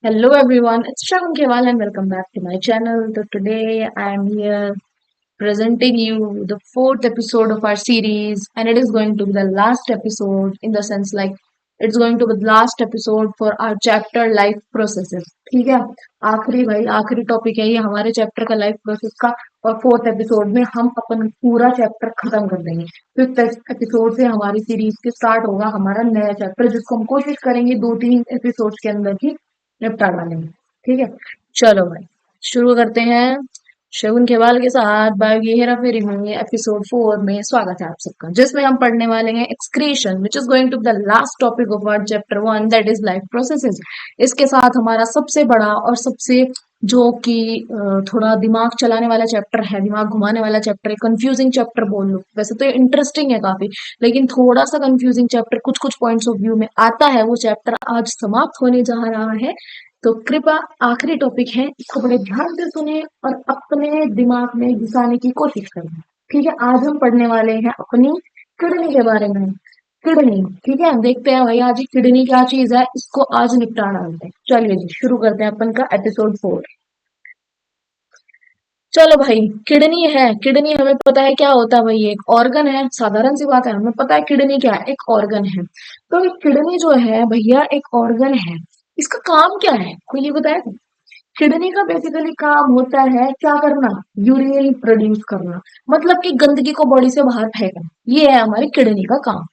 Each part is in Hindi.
Hello everyone, it's Shravan Kewal and welcome back to my channel. So today I am here presenting you the fourth episode of our series, and it is going to be the last episode in the sense like it's going to be the last episode for our chapter life processes. ठीक है, आखिरी भाई आखिरी टॉपिक है ये हमारे चैप्टर का लाइफ प्रोसेस का। और फोर्थ एपिसोड में हम अपन पूरा चैप्टर खत्म कर देंगे। फिफ्थ एपिसोड से हमारी सीरीज के स्टार्ट होगा हमारा नया चैप्टर, जिसको हम कोशिश करेंगे 2-3 एपिसोड के अंदर ही निपटा डालेंगे। ठीक है, चलो भाई शुरू करते हैं। शगुन खेवाल के साथ बायोगी हेरा फेरी में एपिसोड 4 में स्वागत है आप सबका, जिसमें हम पढ़ने वाले हैं excretion, which is going to the last topic of our chapter 1, that is life processes. इसके साथ हमारा सबसे बड़ा और सबसे जो कि थोड़ा दिमाग चलाने वाला चैप्टर है, दिमाग घुमाने वाला चैप्टर है, कंफ्यूजिंग चैप्टर बोल लो। वैसे तो ये इंटरेस्टिंग है काफी, लेकिन थोड़ा सा कंफ्यूजिंग चैप्टर कुछ कुछ पॉइंट्स ऑफ व्यू में आता है। वो चैप्टर आज समाप्त होने जा रहा है, तो कृपया आखिरी टॉपिक है, इसको बड़े ध्यान से सुने और अपने दिमाग में घुसाने की कोशिश करें। ठीक है, आज हम पढ़ने वाले हैं अपनी किडनी के बारे में। किडनी, ठीक है, देखते हैं भाई आज ये किडनी क्या चीज है, इसको आज निपटा डालते हैं। चलिए जी शुरू करते हैं अपन का एपिसोड 4। चलो भाई, किडनी है। किडनी हमें पता है क्या होता है भाई, ये एक ऑर्गन है। साधारण सी बात है, हमें पता है किडनी क्या है, एक ऑर्गन है। तो ये किडनी जो है भैया एक ऑर्गन है। इसका काम क्या है, कोई ये बताए? किडनी का बेसिकली काम होता है क्या करना? यूरिन प्रोड्यूस करना, मतलब कि गंदगी को बॉडी से बाहर फेंकना। ये है हमारी किडनी का काम।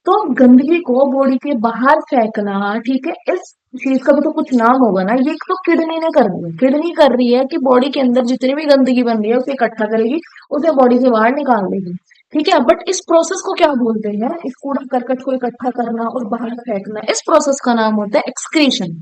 तो गंदगी को बॉडी के बाहर फेंकना, ठीक है, इस चीज का भी तो कुछ नाम होगा ना। ये तो किडनी ने कर रही है, किडनी कर रही है कि बॉडी के अंदर जितनी भी गंदगी बन रही है उसे इकट्ठा करेगी, उसे बॉडी से बाहर निकाल देगी। ठीक है, बट इस प्रोसेस को क्या बोलते हैं? इस कूड़ा करकट को इकट्ठा करना और बाहर फेंकना, इस प्रोसेस का नाम होता है एक्सक्रीशन।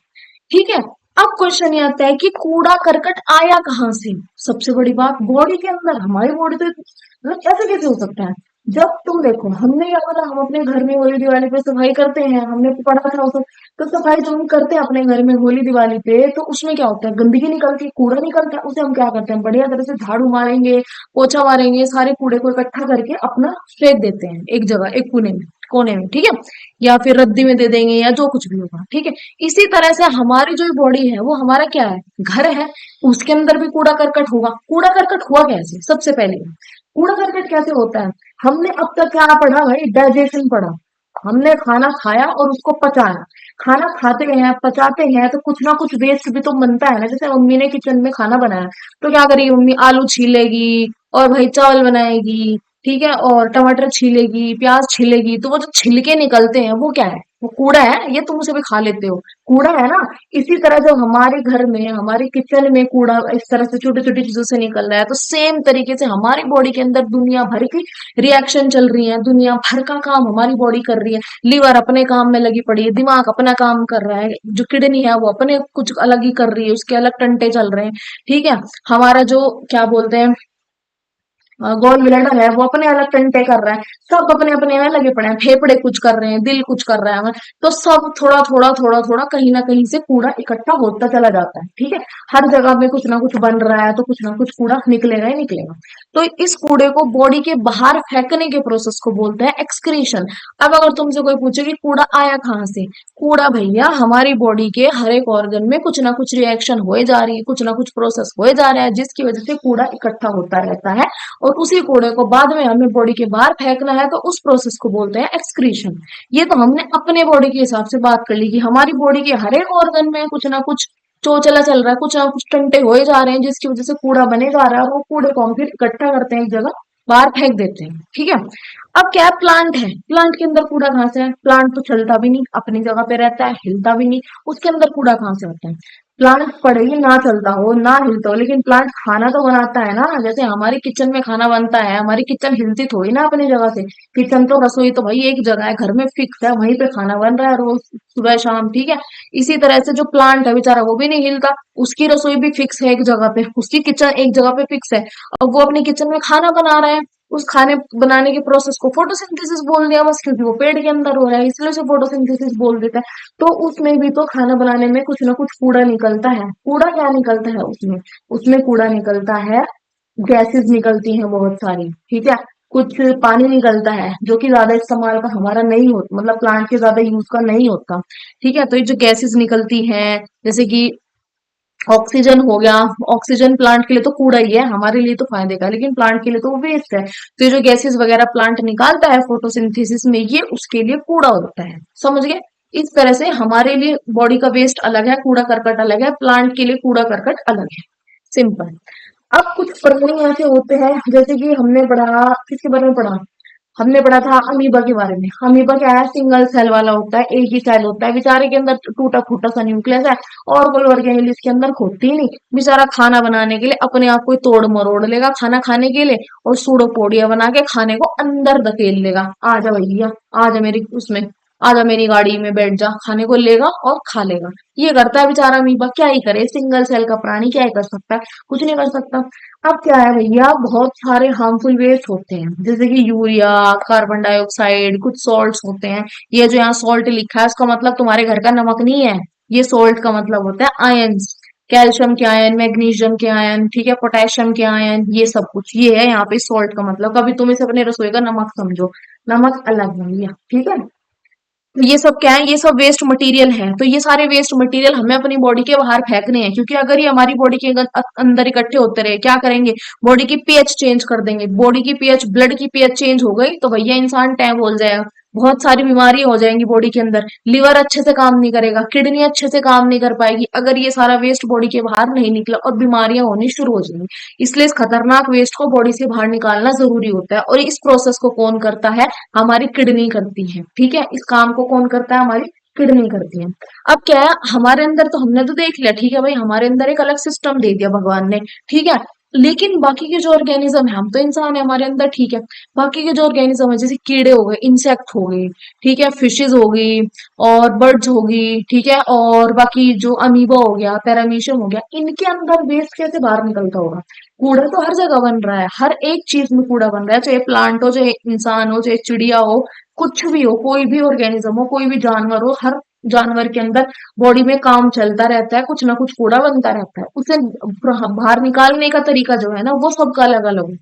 ठीक है, अब क्वेश्चन ये आता है कि कूड़ा करकट आया कहाँ से? सबसे बड़ी बात, बॉडी के अंदर। हमारी बॉडी तो मतलब ऐसे कैसे हो सकता है? जब तुम देखो, हमने क्या बोला, हम अपने घर में होली दिवाली पे सफाई करते हैं, हमने पढ़ा था उसे। तो सफाई जो हम करते हैं अपने घर में होली दिवाली पे, तो उसमें क्या होता है? गंदगी निकलती है, कूड़ा निकलता है, उसे हम क्या करते हैं? बढ़िया तरह से झाड़ू मारेंगे, पोछा मारेंगे, सारे कूड़े को इकट्ठा करके अपना फेंक देते हैं एक जगह, एक कोने में। ठीक है, या फिर रद्दी में दे देंगे या जो कुछ भी होगा। ठीक है, इसी तरह से हमारी जो बॉडी है वो हमारा क्या है? घर है। उसके अंदर भी कूड़ा करकट होगा। कूड़ा करकट हुआ कैसे? सबसे पहले कूड़ा करकट कैसे होता है? हमने अब तक क्या पढ़ा भाई? डाइजेशन पढ़ा। हमने खाना खाया और उसको पचाया। खाना खाते हैं, पचाते हैं, तो कुछ ना कुछ वेस्ट भी तो बनता है ना। जैसे मम्मी ने किचन में खाना बनाया, तो क्या करेगी मम्मी? आलू छीलेगी और भाई चावल बनाएगी। ठीक है, और टमाटर छीलेगी, प्याज छीलेगी, तो वो जो छिलके निकलते हैं वो क्या है? वो कूड़ा है। ये तुम उसे भी खा लेते हो, कूड़ा है ना। इसी तरह जब हमारे घर में, हमारे किचन में कूड़ा इस तरह से छोटी छोटी चीजों से निकल रहा है, तो सेम तरीके से हमारी बॉडी के अंदर दुनिया भर की रिएक्शन चल रही है, दुनिया भर का काम हमारी बॉडी कर रही है। लीवर अपने काम में लगी पड़ी है, दिमाग अपना काम कर रहा है, जो किडनी है वो अपने कुछ अलग ही कर रही है, उसके अलग टंटे चल रहे हैं। ठीक है, हमारा जो क्या बोलते हैं गोल ब्लैडर है वो अपने अलग टंटे कर रहा है। सब अपने अपने में लगे पड़े हैं, फेफड़े कुछ कर रहे हैं, दिल कुछ कर रहा है। तो सब थोड़ा थोड़ा थोड़ा थोड़ा कहीं ना कहीं से कूड़ा इकट्ठा होता चला जाता है। ठीक है, हर जगह में कुछ ना कुछ बन रहा है, तो कुछ ना कुछ कूड़ा निकलेगा ही निकलेगा। तो इस कूड़े को बॉडी के बाहर फेंकने के प्रोसेस को बोलते हैं एक्सक्रीशन। अब अगर तुमसे कोई पूछे कि कूड़ा आया कहाँ से, कूड़ा भैया हमारी बॉडी के हर एक ऑर्गन में कुछ ना कुछ रिएक्शन होए जा रही है, कुछ ना कुछ प्रोसेस होए जा रहा है, जिसकी वजह से कूड़ा इकट्ठा होता रहता है। और उसी कूड़े को बाद में हमें बॉडी के बाहर फेंकना है, तो उस प्रोसेस को बोलते हैं एक्सक्रीशन। ये तो हमने अपने बॉडी के हिसाब से बात कर ली कि हमारी बॉडी के हर एक ऑर्गन में कुछ ना कुछ चोचला चल रहा है, कुछ ना कुछ टंटे होए जा रहे हैं, जिसकी वजह से कूड़ा बने जा रहा है। वो कूड़े को हम फिर इकट्ठा करते हैं एक जगह, बाहर फेंक देते हैं। ठीक है, अब क्या है? प्लांट है। प्लांट के अंदर कूड़ा कहाँ से है? प्लांट तो चलता भी नहीं, अपनी जगह पे रहता है, हिलता भी नहीं, उसके अंदर कूड़ा कहाँ से आता है? प्लांट पड़े ही ना चलता हो ना हिलता हो, लेकिन प्लांट खाना तो बनाता है ना। जैसे हमारी किचन में खाना बनता है, हमारी किचन हिलती थोड़ी ना अपनी जगह से। किचन तो, रसोई तो भाई एक जगह है, घर में फिक्स है, वहीं पे खाना बन रहा है रोज सुबह शाम। ठीक है, इसी तरह से जो प्लांट है बेचारा वो भी नहीं हिलता, उसकी रसोई भी फिक्स है एक जगह पे, उसकी किचन एक जगह पे फिक्स है, और वो अपनी किचन में खाना बना रहा है। उस खाने बनाने के प्रोसेस को फोटोसिंथेसिस बोल दिया बस, क्योंकि वो पेड़ के अंदर हो रहा है इसलिए उसे फोटोसिंथेसिस बोल देता है। तो उसमें भी तो खाना बनाने में कुछ ना कुछ कूड़ा निकलता है। कूड़ा क्या निकलता है उसमें? उसमें कूड़ा निकलता है, गैसेस निकलती हैं बहुत सारी। ठीक है, कुछ पानी निकलता है जो कि ज्यादा इस्तेमाल का हमारा नहीं होता, मतलब प्लांट के ज्यादा यूज का नहीं होता। ठीक है, तो ये जो गैसेस निकलती हैं, जैसे कि ऑक्सीजन हो गया, ऑक्सीजन प्लांट के लिए तो कूड़ा ही है, हमारे लिए तो फायदे का है, लेकिन प्लांट के लिए तो वो वेस्ट है। तो ये जो गैसेस वगैरह प्लांट निकालता है फोटोसिंथेसिस में, ये उसके लिए कूड़ा होता है। समझ गए? इस तरह से हमारे लिए बॉडी का वेस्ट अलग है, कूड़ा करकट अलग है, प्लांट के लिए कूड़ा करकट अलग है। सिंपल। अब कुछ प्राणी ऐसे होते हैं, जैसे कि हमने पढ़ा, किसके बारे में पढ़ा, हमने पढ़ा था अमीबा के बारे में। अमीबा क्या है, सिंगल सेल वाला होता है, एक ही सेल होता है, बेचारे के अंदर टूटा फूटा सा न्यूक्लियस है, और कोई ऑर्गेनेल इसके अंदर होती ही नहीं। बेचारा खाना बनाने के लिए अपने आप को ही तोड़ मरोड़ लेगा खाना खाने के लिए, और सूडोपोडिया बना के खाने को अंदर धकेल लेगा, आ जा भैया, आ जा मेरी उसमें, आ जा मेरी गाड़ी में बैठ जा, खाने को लेगा और खा लेगा। ये करता है बेचारा अमीबा, क्या ही करे, सिंगल सेल का प्राणी क्या ही कर सकता है, कुछ नहीं कर सकता। अब क्या है भैया, बहुत सारे हार्मफुल वेस्ट होते हैं, जैसे कि यूरिया, कार्बन डाइऑक्साइड, कुछ सॉल्ट्स होते हैं। ये जो यहाँ सॉल्ट लिखा है, इसका मतलब तुम्हारे घर का नमक नहीं है। ये सॉल्ट का मतलब होता है आयंस, कैल्शियम के आयन, मैग्नीशियम के आयन, ठीक है, पोटेशियम के आयन, ये सब कुछ ये है यहाँ पे सॉल्ट का मतलब। कभी तुम इसे अपने रसोई का नमक समझो, नमक अलग है भैया, ठीक है। तो ये सब क्या है, ये सब वेस्ट मटेरियल है। तो ये सारे वेस्ट मटेरियल हमें अपनी बॉडी के बाहर फेंकने हैं, क्योंकि अगर ये हमारी बॉडी के अंदर इकट्ठे होते रहे, क्या करेंगे, बॉडी की पीएच चेंज कर देंगे। बॉडी की पीएच, ब्लड की पीएच चेंज हो गई तो भैया इंसान टैब हो जाएगा, बहुत सारी बीमारी हो जाएंगी बॉडी के अंदर। लिवर अच्छे से काम नहीं करेगा, किडनी अच्छे से काम नहीं कर पाएगी, अगर ये सारा वेस्ट बॉडी के बाहर नहीं निकला, और बीमारियां होनी शुरू हो जाएंगी। इसलिए इस खतरनाक वेस्ट को बॉडी से बाहर निकालना जरूरी होता है। और इस प्रोसेस को कौन करता है, हमारी किडनी करती है। ठीक है, इस काम को कौन करता है, हमारी किडनी करती है। अब क्या है, हमारे अंदर तो हमने तो देख लिया, ठीक है भाई, हमारे अंदर एक अलग सिस्टम दे दिया भगवान ने, ठीक है। लेकिन बाकी के जो ऑर्गेनिज्म है, हम तो इंसान है, हमारे अंदर ठीक है, बाकी के जो ऑर्गेनिज्म है, जैसे कीड़े हो गए, इंसेक्ट हो गए, ठीक है, फिशेज हो गई, और बर्ड्स हो गई, ठीक है, और बाकी जो अमीबा हो गया, पैरामीशियम हो गया, इनके अंदर वेस्ट कैसे बाहर निकलता होगा। कूड़ा तो हर जगह बन रहा है, हर एक चीज में कूड़ा बन रहा है, चाहे प्लांट हो, चाहे इंसान हो, चाहे चिड़िया हो, कुछ भी हो, कोई भी ऑर्गेनिज्म हो, कोई भी जानवर हो, हर जानवर के अंदर बॉडी में काम चलता रहता है, कुछ ना कुछ कूड़ा बनता रहता है। उसे बाहर निकालने का तरीका जो है ना, वो सबका अलग अलग है।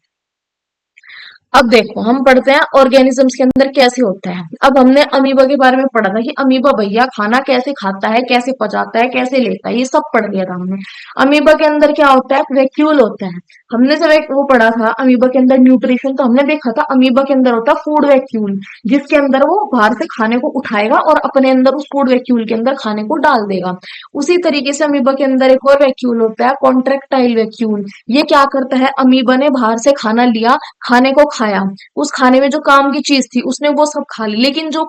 अब देखो, हम पढ़ते हैं ऑर्गेनिजम्स के अंदर कैसे होता है। अब हमने अमीबा के बारे में पढ़ा था कि अमीबा भैया खाना कैसे खाता है, कैसे पचाता है, कैसे लेता है, ये सब पढ़ लिया था हमने। अमीबा के अंदर क्या होता है, वैक्यूल होता है। हमने जब एक वो पढ़ा था अमीबा के अंदर न्यूट्रिशन, तो हमने देखा था अमीबा के अंदर होता है फूड वैक्यूल, जिसके अंदर वो बाहर से खाने को उठाएगा और अपने अंदर उस फूड वैक्यूल के अंदर खाने को डाल देगा। उसी तरीके से अमीबा के अंदर एक और वैक्यूल होता है, कॉन्ट्रेक्टाइल वैक्यूल। ये क्या करता है, अमीबा ने बाहर से खाना लिया, खाने को खाया, उस खाने में जो काम की चीज थी उसने वो सब खा ली, लेकिन जो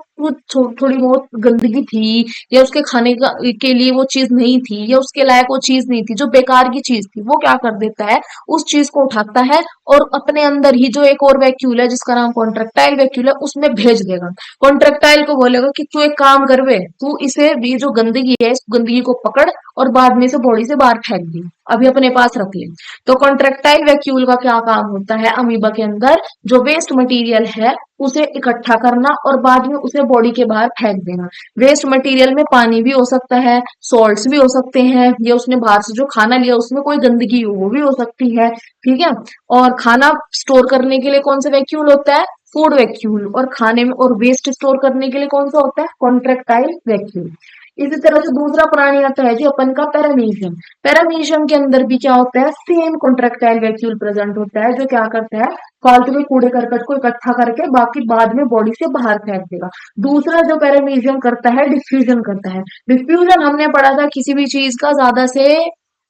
थोड़ी बहुत गंदगी थी, या उसके खाने का के लिए वो चीज नहीं थी, या उसके लायक वो चीज नहीं थी, जो बेकार की चीज थी, वो क्या कर देता है, उस चीज को उठाता है और अपने अंदर ही जो एक और वैक्यूल है जिसका नाम कॉन्ट्रेक्टाइल वैक्यूल है, उसमें भेज देगा। कॉन्ट्रेक्टाइल को बोलेगा कि तू एक काम कर बे, तू इसे, ये जो गंदगी है, इस गंदगी को पकड़ और बाद में से बॉडी से बाहर फेंक दे, अभी अपने पास रख ले। तो कॉन्ट्रेक्टाइल वैक्यूल का क्या काम होता है, अमीबा के अंदर जो वेस्ट मटेरियल है उसे इकट्ठा करना और बाद में उसे बॉडी के बाहर फेंक देना। वेस्ट मटेरियल में पानी भी हो सकता है, सॉल्ट्स भी हो सकते हैं, या उसने बाहर से जो खाना लिया उसमें कोई गंदगी हो वो भी हो सकती है, ठीक है। और खाना स्टोर करने के लिए कौन सा वैक्यूल होता है, फूड वैक्यूल। और खाने में और वेस्ट स्टोर करने के लिए कौन सा होता है, कॉन्ट्रेक्टाइल वैक्यूल। इसी तरह से दूसरा प्राणी आता है जी अपन का पैरामीशियम। पैरामीशियम के अंदर भी क्या होता है, सेम कॉन्ट्रेक्टाइल वैक्यूल प्रेजेंट होता है, जो क्या करता है, फालतू के कूड़े करकट को इकट्ठा करके बाकी बाद में बॉडी से बाहर फेंक देगा। दूसरा जो पैरामीशियम करता है, डिफ्यूजन करता है। डिफ्यूजन हमने पढ़ा था, किसी भी चीज का ज्यादा से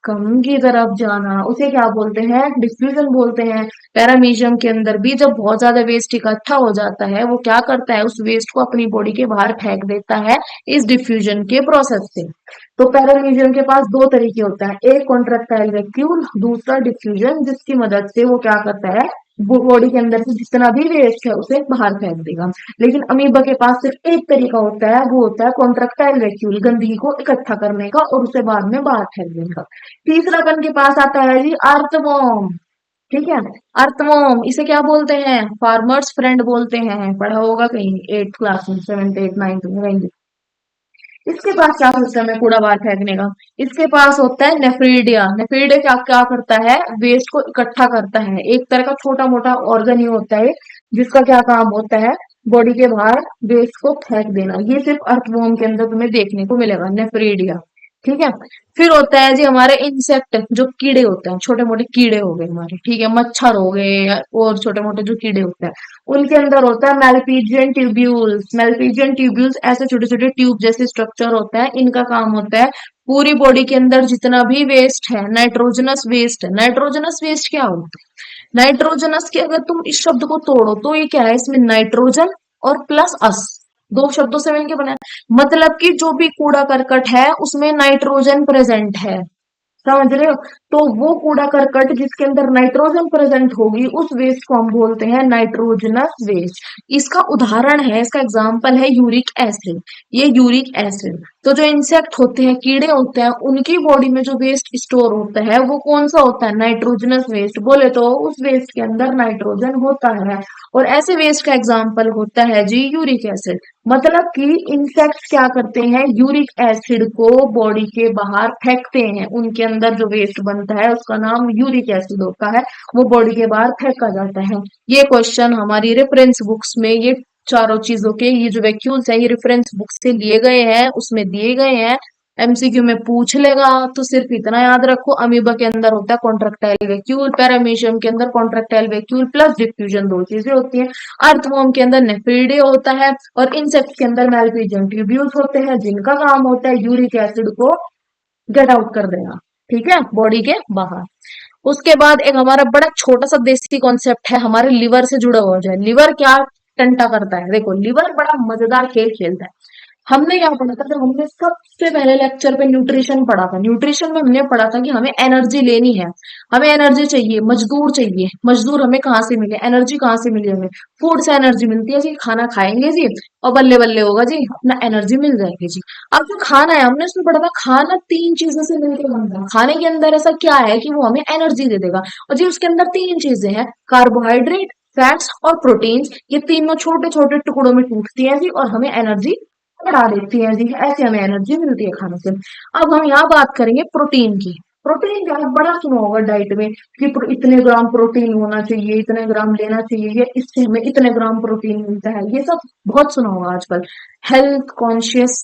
कम की तरफ जाना, उसे क्या बोलते हैं, डिफ्यूजन बोलते हैं। पैरामीशियम के अंदर भी जब बहुत ज्यादा वेस्ट इकट्ठा हो जाता है, वो क्या करता है, उस वेस्ट को अपनी बॉडी के बाहर फेंक देता है इस डिफ्यूजन के प्रोसेस से। तो पैरामीशियम के पास दो तरीके होता है, एक कॉन्ट्रेक्टाइल वैक्यूल, दूसरा डिफ्यूजन, जिसकी मदद से वो क्या करता है, बॉडी के अंदर से जितना भी वेस्ट है उसे बाहर फेंक देगा। लेकिन अमीबा के पास सिर्फ एक तरीका होता है, वो होता है कॉन्ट्रेक्टाइल वैक्यूल, गंदगी को इकट्ठा करने का और उसे बाद में बाहर फेंक देने का। तीसरा अपन के पास आता है जी अर्थवॉर्म। ठीक है, अर्थवॉर्म इसे क्या बोलते हैं, फार्मर्स फ्रेंड बोलते हैं, पढ़ा होगा कहीं 8th क्लास में, 7th 8th 9th में कहीं। इसके पास क्या सिस्टम है कूड़ा बाहर फेंकने का, इसके पास होता है नेफ्रीडिया। नेफ्रीडिया क्या क्या करता है, वेस्ट को इकट्ठा करता है, एक तरह का छोटा मोटा ऑर्गन ही होता है जिसका क्या काम होता है, बॉडी के बाहर वेस्ट को फेंक देना। ये सिर्फ अर्थवॉर्म के अंदर तुम्हें देखने को मिलेगा, नेफ्रिडिया। ठीक है। फिर होता है जी हमारे इंसेक्ट, जो कीड़े होते हैं, छोटे मोटे कीड़े हो गए हमारे, ठीक है, मच्छर हो गए और छोटे मोटे जो कीड़े होते हैं, उनके अंदर होता है मेलपीजियन ट्यूब्यूल्स। मेलपीजियन ट्यूब्यूल्स ऐसे छोटे छोटे ट्यूब जैसे स्ट्रक्चर होता है। इनका काम होता है पूरी बॉडी के अंदर जितना भी वेस्ट है, नाइट्रोजनस वेस्ट है। नाइट्रोजनस वेस्ट क्या होता है? नाइट्रोजनस के अगर तुम इस शब्द को तोड़ो तो ये क्या है, इसमें नाइट्रोजन और प्लस अस, दो शब्दों से मिलकर बना है। मतलब कि जो भी कूड़ा करकट है उसमें नाइट्रोजन प्रेजेंट है, समझ रहे हो? तो वो कूड़ा करकट जिसके अंदर नाइट्रोजन प्रेजेंट होगी उस वेस्ट को हम बोलते हैं नाइट्रोजनस वेस्ट। इसका उदाहरण है, इसका एग्जाम्पल है यूरिक एसिड। ये यूरिक एसिड, तो जो इंसेक्ट होते हैं, कीड़े होते हैं, उनकी बॉडी में जो वेस्ट स्टोर होता है वो कौन सा होता है? Nitrogenous waste. बोले तो उस वेस्ट के अंदर नाइट्रोजन होता है। और ऐसे वेस्ट का एग्जाम्पल होता है जी यूरिक एसिड। मतलब कि इंसेक्ट्स क्या करते हैं, यूरिक एसिड को बॉडी के बाहर फेंकते हैं। उनके अंदर जो वेस्ट बनता है उसका नाम यूरिक एसिड होता है, वो बॉडी के बाहर फेंका जाता है। ये क्वेश्चन हमारी रेफरेंस बुक्स में, ये चारों चीजों के ये जो वैक्यूल्स है ये रेफरेंस बुक से लिए गए हैं, उसमें दिए गए हैं। एमसीक्यू में पूछ लेगा तो सिर्फ इतना याद रखो, अमीबा के अंदर होता है कॉन्ट्रेक्टाइल वैक्यूल, पैरामीशियम के अंदर कॉन्ट्रेक्टाइल वैक्यूल प्लस डिफ्यूजन, दो चीजें होती हैं। अर्थवॉर्म के अंदर नेफ्रिडे होता है और इंसेक्ट के अंदर मेलपीजियम ट्यूब्यूल्स होते हैं, जिनका काम होता है यूरिक एसिड को गेट आउट कर देना, ठीक है, बॉडी के बाहर। उसके बाद एक हमारा बड़ा छोटा सा देसी कॉन्सेप्ट है, हमारे लिवर से जुड़ा हुआ जो है। लिवर क्या टंटा करता है, देखो लिवर बड़ा मजेदार खेल खेलता है। हमने क्या पढ़ा था, जब हमने सबसे पहले लेक्चर पे न्यूट्रिशन पढ़ा था, न्यूट्रिशन में हमने पढ़ा था कि हमें एनर्जी लेनी है, हमें एनर्जी चाहिए, मजदूर चाहिए। मजदूर हमें कहाँ से मिले, एनर्जी कहाँ से मिले हमें? फूड से एनर्जी मिलती है जी, खाना खाएंगे जी और बल्ले बल्ले होगा जी, अपना एनर्जी मिल जाएगी जी। अब जो खाना है, हमने उसमें पढ़ा था खाना तीन चीजों से मिलकर बनता है। खाने के अंदर ऐसा क्या है कि वो हमें एनर्जी दे देगा, और जी उसके अंदर तीन चीजें हैं, कार्बोहाइड्रेट, फैट्स और प्रोटीन्स। ये तीनों छोटे छोटे टुकड़ों में टूटती हैं जी और हमें एनर्जी बढ़ा देती है जी, ऐसे हमें एनर्जी मिलती है खाने से। अब हम यहाँ बात करेंगे प्रोटीन की। प्रोटीन क्या है, बड़ा सुना होगा डाइट में कि इतने ग्राम प्रोटीन होना चाहिए, इतने ग्राम लेना चाहिए, या इससे हमें इतने ग्राम प्रोटीन मिलता है, ये सब बहुत सुना होगा आजकल। हेल्थ कॉन्शियस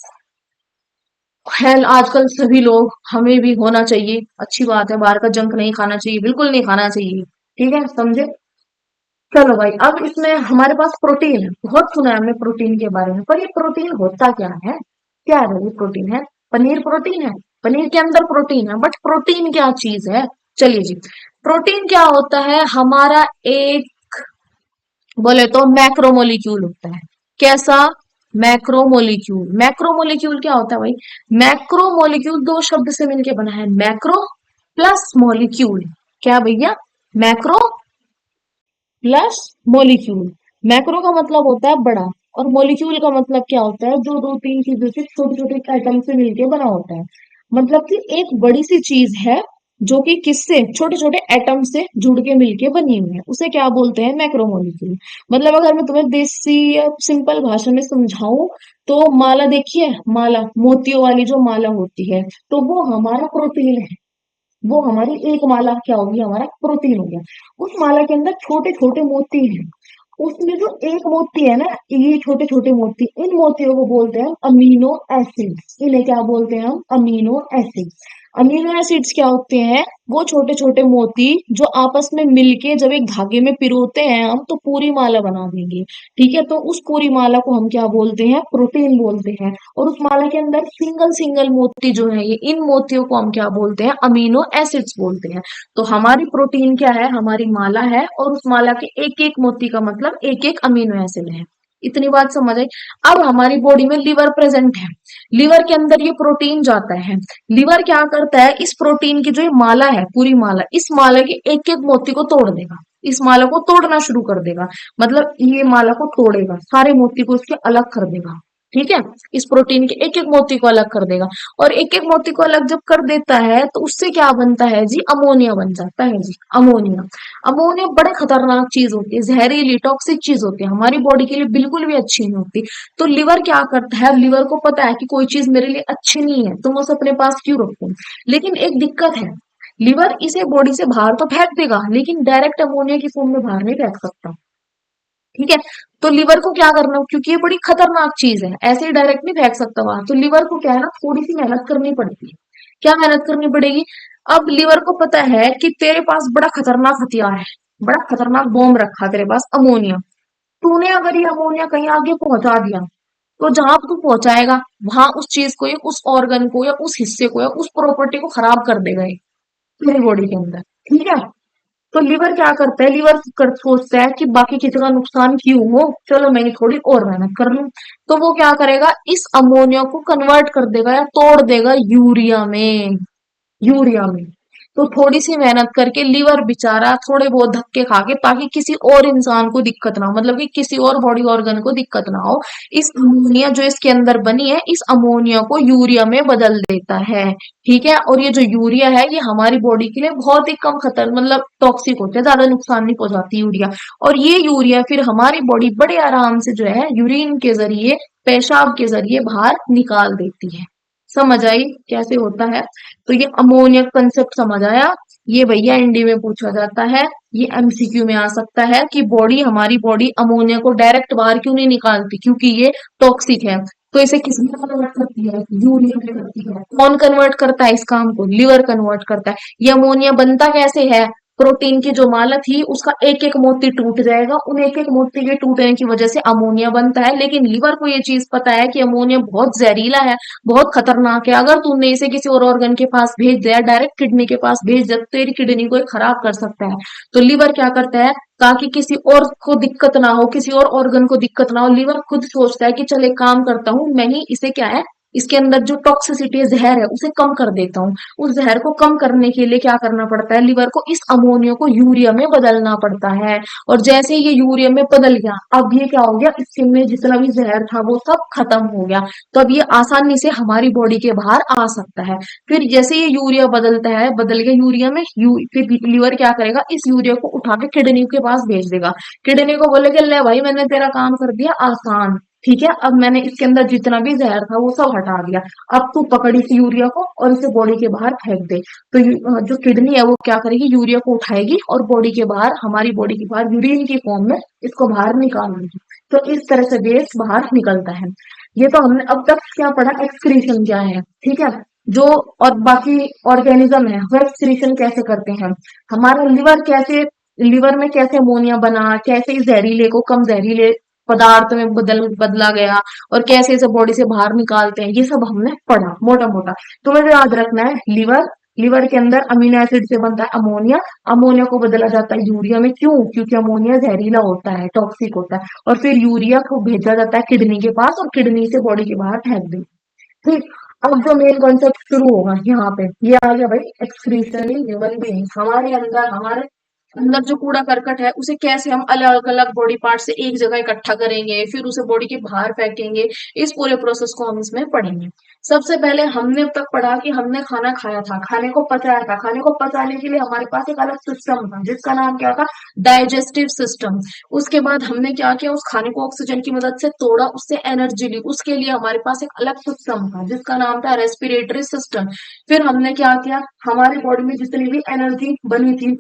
हेल्थ आजकल सभी लोग, हमें भी होना चाहिए, अच्छी बात है, बाहर का जंक नहीं खाना चाहिए, बिल्कुल नहीं खाना चाहिए, ठीक है, समझे? चलो भाई, अब इसमें हमारे पास प्रोटीन है, बहुत सुना है हमने प्रोटीन के बारे में, पर ये प्रोटीन होता क्या है? क्या है ये प्रोटीन है? पनीर प्रोटीन है? पनीर के अंदर प्रोटीन है, बट प्रोटीन क्या चीज है? चलिए जी, प्रोटीन क्या होता है, हमारा एक, बोले तो मैक्रोमोलिक्यूल होता है। कैसा? मैक्रोमोलिक्यूल। मैक्रोमोलिक्यूल क्या होता है भाई? मैक्रोमोलिक्यूल दो शब्द से मिलकर बना है, मैक्रो प्लस मोलिक्यूल। क्या भैया? Macro plus molecule. मैक्रो का मतलब होता है बड़ा, और मोलिक्यूल का मतलब क्या होता है, जो दो तीन चीजों से छोटे छोटे एटम से मिलके बना होता है। मतलब कि एक बड़ी सी चीज है जो कि किससे, छोटे छोटे एटम से जुड़ के मिलके बनी हुई है, उसे क्या बोलते हैं? मैक्रोमोलिक्यूल। मतलब अगर मैं तुम्हें देसी या सिंपल भाषा में समझाऊं तो माला देखिए, माला मोतियों वाली जो माला होती है, तो वो हमारा प्रोटीन है। वो हमारी एक माला क्या होगी, हमारा प्रोटीन हो गया। उस माला के अंदर छोटे छोटे मोती हैं, उसमें जो एक मोती है ना, ये छोटे छोटे मोती, इन मोतियों को बोलते हैं अमीनो एसिड। इन्हें क्या बोलते हैं हम? Amino acid. अमीनो एसिड्स क्या होते हैं? वो छोटे छोटे मोती जो आपस में मिलके जब एक धागे में पिरोते हैं हम, तो पूरी माला बना देंगे, ठीक है। तो उस पूरी माला को हम क्या बोलते हैं? प्रोटीन बोलते हैं। और उस माला के अंदर सिंगल सिंगल मोती जो है, ये इन मोतियों को हम क्या बोलते हैं? अमीनो एसिड्स बोलते हैं। तो हमारी प्रोटीन क्या है? हमारी माला है, और उस माला के एक एक मोती का मतलब एक एक अमीनो एसिड है। इतनी बात समझ आई? अब हमारी बॉडी में लिवर प्रेजेंट है, लिवर के अंदर ये प्रोटीन जाता है। लिवर क्या करता है, इस प्रोटीन की जो ये माला है, पूरी माला, इस माला के एक एक मोती को तोड़ देगा, इस माला को तोड़ना शुरू कर देगा। मतलब ये माला को तोड़ेगा, सारे मोती को इसके अलग कर देगा, ठीक है। इस प्रोटीन के एक एक मोती को अलग कर देगा, और एक एक मोती को अलग जब कर देता है तो उससे क्या बनता है जी? अमोनिया बन जाता है जी, अमोनिया। अमोनिया बड़े खतरनाक चीज होती है, जहरीली टॉक्सिक चीज होती है, हमारी बॉडी के लिए बिल्कुल भी अच्छी नहीं होती। तो लिवर क्या करता है, लिवर को पता है कि कोई चीज मेरे लिए अच्छी नहीं है, तो मैं उसे अपने पास क्यों रखूं। लेकिन एक दिक्कत है, लिवर इसे बॉडी से बाहर तो फेंक देगा, लेकिन डायरेक्ट अमोनिया की फॉर्म में बाहर नहीं फेंक सकता। ठीक है। तो लिवर को क्या करना, क्योंकि ये बड़ी खतरनाक चीज है, ऐसे ही डायरेक्ट नहीं फेंक सकता वहां, तो लिवर को क्या है ना, थोड़ी सी मेहनत करनी पड़ती है। क्या मेहनत करनी पड़ेगी? अब लिवर को पता है कि तेरे पास बड़ा खतरनाक हथियार है, बड़ा खतरनाक बॉम्ब रखा तेरे पास, अमोनिया। तूने अगर ये अमोनिया कहीं आगे पहुंचा दिया, तो जहां तू पहुंचाएगा वहां उस चीज को, या उस ऑर्गन को, या उस हिस्से को, या उस प्रॉपर्टी को खराब कर देगा ये तेरी बॉडी के अंदर। ठीक है। तो लीवर क्या करता है, सोचता है कि बाकी किसी का नुकसान क्यों हो, चलो मैं थोड़ी और मेहनत कर लूं। तो वो क्या करेगा, इस अमोनिया को कन्वर्ट कर देगा या तोड़ देगा यूरिया में। तो थोड़ी सी मेहनत करके लीवर बेचारा थोड़े बहुत धक्के खा के, ताकि किसी और इंसान को दिक्कत ना हो, मतलब कि किसी और बॉडी ऑर्गन को दिक्कत ना हो, इस अमोनिया जो इसके अंदर बनी है, इस अमोनिया को यूरिया में बदल देता है। ठीक है। और ये जो यूरिया है, ये हमारी बॉडी के लिए बहुत ही कम खतर, मतलब टॉक्सिक होता है, ज्यादा नुकसान नहीं पहुंचाती यूरिया। और ये यूरिया फिर हमारी बॉडी बड़े आराम से जो है यूरिन के जरिए, पेशाब के जरिए बाहर निकाल देती है। समझ आई कैसे होता है? तो ये अमोनिया कंसेप्ट समझ आया। ये भैया एनडी में पूछा जाता है, ये एमसीक्यू में आ सकता है कि हमारी बॉडी अमोनिया को डायरेक्ट बाहर क्यों नहीं निकालती, क्योंकि ये टॉक्सिक है। तो इसे किसमें कन्वर्ट करती है? यूरिया में करती है। कौन कन्वर्ट करता है इस काम को? लिवर कन्वर्ट करता है। ये अमोनिया बनता कैसे है? प्रोटीन की जो माला थी उसका एक एक मोती टूट जाएगा, उन एक एक मोती के टूटने की वजह से अमोनिया बनता है। लेकिन लिवर को ये चीज पता है कि अमोनिया बहुत जहरीला है, बहुत खतरनाक है। अगर तूने इसे किसी और ऑर्गन के पास भेज दिया, डायरेक्ट किडनी के पास भेज दिया, तो तेरी किडनी को ये खराब कर सकता है। तो लिवर क्या करता है, ताकि किसी और को दिक्कत ना हो, किसी और ऑर्गन को दिक्कत ना हो, लिवर खुद सोचता है कि चल एक काम करता हूँ, मैं ही इसे क्या है, इसके अंदर जो टॉक्सिसिटी है, जहर है, उसे कम कर देता हूँ। उस जहर को कम करने के लिए क्या करना पड़ता है, लिवर को इस अमोनिया को यूरिया में बदलना पड़ता है। और जैसे ही ये यूरिया में बदल गया, अब ये क्या हो गया, इसके में जितना भी जहर था वो सब खत्म हो गया। तो अब ये आसानी से हमारी बॉडी के बाहर आ सकता है। फिर जैसे ये यूरिया बदलता है, बदल गया यूरिया में, फिर लीवर क्या करेगा, इस यूरिया को उठा के किडनी के पास भेज देगा। किडनी को बोलेगा, ले भाई मैंने तेरा काम कर दिया आसान। ठीक है, अब मैंने इसके अंदर जितना भी जहर था वो सब हटा दिया। अब तू पकड़ इस यूरिया को और इसे बॉडी के बाहर फेंक दे। तो जो किडनी है वो क्या करेगी, यूरिया को उठाएगी और बॉडी के बाहर, हमारी बॉडी के बाहर यूरिन की फॉर्म में इसको बाहर निकाल देगी। तो इस तरह से वेस्ट बाहर निकलता है। ये तो हमने अब तक क्या पढ़ा, एक्सक्रीशन क्या है। ठीक है। जो और बाकी ऑर्गेनिज्म है वो एक्सक्रीशन कैसे करते हैं, हमारा लिवर में कैसे अमोनिया बना, कैसे इस जहरीले को कम जहरीले पदार्थ में बदला गया, और कैसे इसे बॉडी से बाहर निकालते हैं, ये सब हमने पढ़ा मोटा मोटा। तुम्हें याद रखना है, लिवर के अंदर अमीनो एसिड से बनता है अमोनिया। अमोनिया को बदला जाता है यूरिया में, क्यों? क्योंकि अमोनिया जहरीला होता है, टॉक्सिक होता है। और फिर यूरिया को भेजा जाता है किडनी के पास, और किडनी से बॉडी के बाहर फेंक दी। ठीक। अब जो मेन कॉन्सेप्ट शुरू होगा यहाँ पे, ये आ गया भाई, एक्सक्रीशन इन ह्यूमन बीइंग। हमारे अंदर जो कूड़ा करकट है उसे कैसे हम अलग अलग बॉडी पार्ट से एक जगह इकट्ठा करेंगे, फिर उसे बॉडी के बाहर फेंकेंगे, इस पूरे प्रोसेस को हम इसमें पढ़ेंगे। सबसे पहले हमने अब तक पढ़ा कि हमने खाना खाया था, खाने को पचाया था, खाने को पचाने के लिए हमारे पास एक अलग सिस्टम था जिसका नाम क्या था, डाइजेस्टिव सिस्टम। उसके बाद हमने क्या किया, उस खाने को ऑक्सीजन की मदद से तोड़ा, उससे एनर्जी ली, उसके लिए हमारे पास एक अलग सिस्टम था जिसका नाम था रेस्पिरेटरी सिस्टम। फिर हमने क्या किया, हमारी बॉडी में जितनी भी एनर्जी बनी थी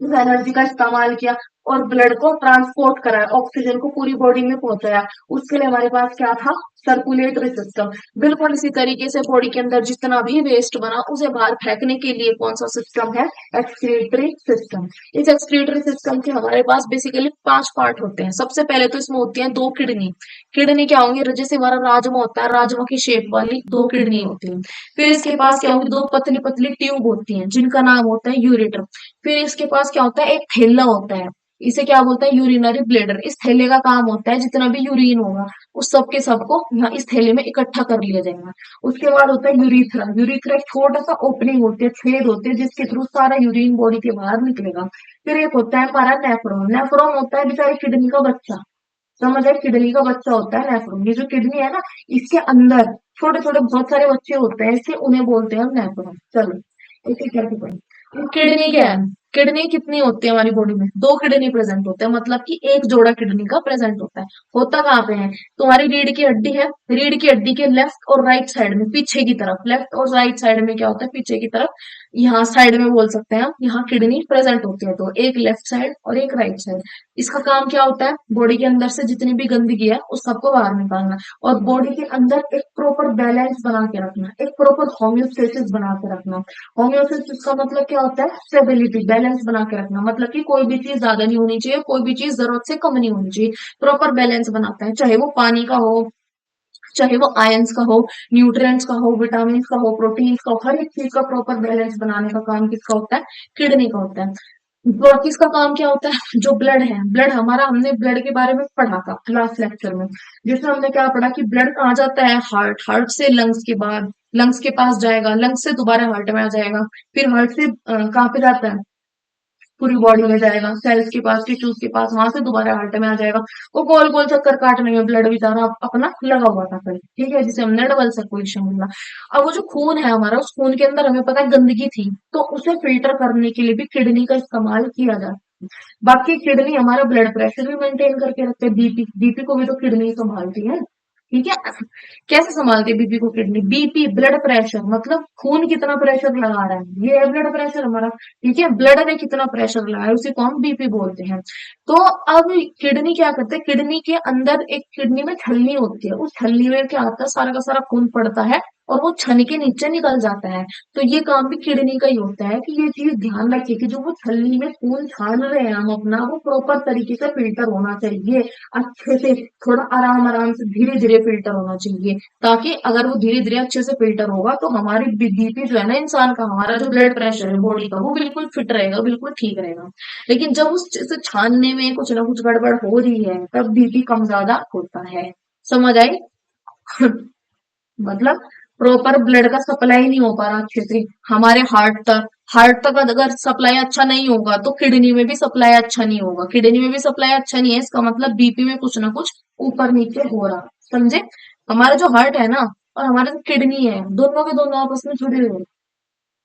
उस एनर्जी का इस्तेमाल किया और ब्लड को ट्रांसपोर्ट कराया, ऑक्सीजन को पूरी बॉडी में पहुंचाया। उसके लिए हमारे पास क्या था, सर्कुलेटरी सिस्टम। बिल्कुल इसी तरीके से बॉडी के अंदर जितना भी वेस्ट बना उसे बाहर फेंकने के लिए कौन सा सिस्टम है, एक्सक्रीटरी सिस्टम। इस एक्सक्रीटरी सिस्टम के हमारे पास बेसिकली 5 पार्ट होते हैं। सबसे पहले तो इसमें होती है 2 किडनी। किडनी क्या होंगी, जैसे हमारा राजमा होता है, राजमा की शेप वाली 2 किडनी होती है। फिर इसके पास क्या होंगी, 2 पतली पतली ट्यूब होती हैं जिनका नाम होता है यूरेटर। फिर इसके पास क्या होता है, एक थैला होता है, इसे क्या बोलते हैं, यूरिनरी ब्लेडर। इस थैले का काम होता है जितना भी यूरिन होगा उस सब के सबको यहाँ इस थैले में इकट्ठा कर लिया जाएगा। उसके बाद होता है यूरिथ्रा। यूरिथ्रा एक छोटा सा ओपनिंग होती है, छेद होते हैं जिसके थ्रू सारा यूरिन बॉडी के बाहर निकलेगा। फिर एक होता है हमारा नेफ्रॉन। नेफ्रॉन होता है बेचारे किडनी का बच्चा। समझ आए, किडनी का बच्चा होता है नेफ्रॉन। ये जो किडनी है ना, इसके अंदर छोटे छोटे बहुत सारे बच्चे होते हैं, इससे उन्हें बोलते हैं हम नेफ्रॉन। चलो एक एक करके पढ़ें। अब किडनी क्या है, किडनी कितनी होती है हमारी बॉडी में? दो किडनी प्रेजेंट होते हैं, मतलब कि एक जोड़ा किडनी का प्रेजेंट होता है। होता कहाँ पे है? तुम्हारी रीढ़ की हड्डी है, रीढ़ की हड्डी के लेफ्ट और राइट साइड में, पीछे की तरफ, लेफ्ट और राइट साइड में क्या होता है? पीछे की तरफ, यहाँ साइड में बोल सकते हैं हम, यहाँ किडनी प्रेजेंट होती है, तो एक लेफ्ट साइड और एक राइट साइड। इसका काम क्या होता है? बॉडी के अंदर से जितनी भी गंदगी है उस सबको बाहर निकालना, और बॉडी के अंदर एक प्रॉपर बैलेंस बना के रखना, एक प्रॉपर होम्योस्टेसिस बना के रखना। होम्योस्टेसिस का मतलब क्या होता है? स्टेबिलिटी, बैलेंस बना के रखना, मतलब कि कोई भी चीज ज्यादा नहीं होनी चाहिए, कोई भी चीज जरूरत से कम नहीं होनी चाहिए। प्रॉपर बैलेंस बनाता है, चाहे वो पानी का हो, चाहे वो आयंस का हो, न्यूट्रिएंट्स का हो, विटामिन का हो, प्रोटीन का हो, हर एक चीज का प्रॉपर बैलेंस बनाने का काम किसका होता है? किडनी का होता है। और किसका काम क्या होता है? जो ब्लड है, ब्लड हमारा, हमने ब्लड के बारे में पढ़ा था लास्ट लेक्चर में, जिसमें हमने क्या पढ़ा कि ब्लड कहाँ जाता है? हार्ट, हार्ट से लंग्स के बाद, लंग्स के पास जाएगा, लंग्स से दोबारा हार्ट में आ जाएगा, फिर हार्ट से कहाँ पे जाता है? पूरी बॉडी में जाएगा, सेल्स के पास, टिश्यूज के पास, वहां से दोबारा हार्ट में आ जाएगा। वो गोल गोल चक्कर काटने में ब्लड बेचारा अपना लगा हुआ था कल, ठीक है, जिसे हमने डबल सर्कुलेशन बोला। अब वो जो खून है हमारा, उस खून के अंदर हमें पता है गंदगी थी, तो उसे फिल्टर करने के लिए भी किडनी का इस्तेमाल किया जाता है। बाकी किडनी हमारा ब्लड प्रेशर भी मेंटेन करके रखते हैं, बीपी, बीपी को भी तो किडनी संभालती है, ठीक है। कैसे संभालती है बीपी को किडनी? बीपी, ब्लड प्रेशर, मतलब खून कितना प्रेशर लगा रहा है, ये है ब्लड प्रेशर हमारा, ठीक है। ब्लड ने कितना प्रेशर लगाया उसी को हम बीपी बोलते हैं। तो अब किडनी क्या करते हैं? किडनी के अंदर एक, किडनी में छलनी होती है, उस छलनी में क्या आता है? सारा का सारा खून पड़ता है और वो छन के नीचे निकल जाता है। तो ये काम भी किडनी का ही होता है कि ये चीज ध्यान रखिए कि जो वो छलनी में खून छान रहे हैं हम अपना, वो प्रॉपर तरीके से फिल्टर होना चाहिए, अच्छे से, थोड़ा आराम आराम से, धीरे धीरे फिल्टर होना चाहिए, ताकि अगर वो धीरे धीरे अच्छे से फिल्टर होगा तो हमारी बीपी जो है ना इंसान का, हमारा जो ब्लड प्रेशर है बॉडी का, वो बिल्कुल फिट रहेगा, बिल्कुल ठीक रहेगा। लेकिन जब उस चीज से छानने में कुछ ना कुछ गड़बड़ हो रही है, तब बीपी कम ज्यादा होता है। समझ आई? मतलब प्रॉपर ब्लड का सप्लाई नहीं हो पा रहा अच्छे से हमारे हार्ट तक, हार्ट तक अगर सप्लाई अच्छा नहीं होगा तो किडनी में भी सप्लाई अच्छा नहीं होगा, किडनी में भी सप्लाई अच्छा नहीं है, इसका मतलब बीपी में कुछ ना कुछ ऊपर नीचे हो रहा। समझे? हमारा जो हार्ट है ना, और हमारा जो किडनी है, दोनों के दोनों आपस में जुड़े हुए हैं।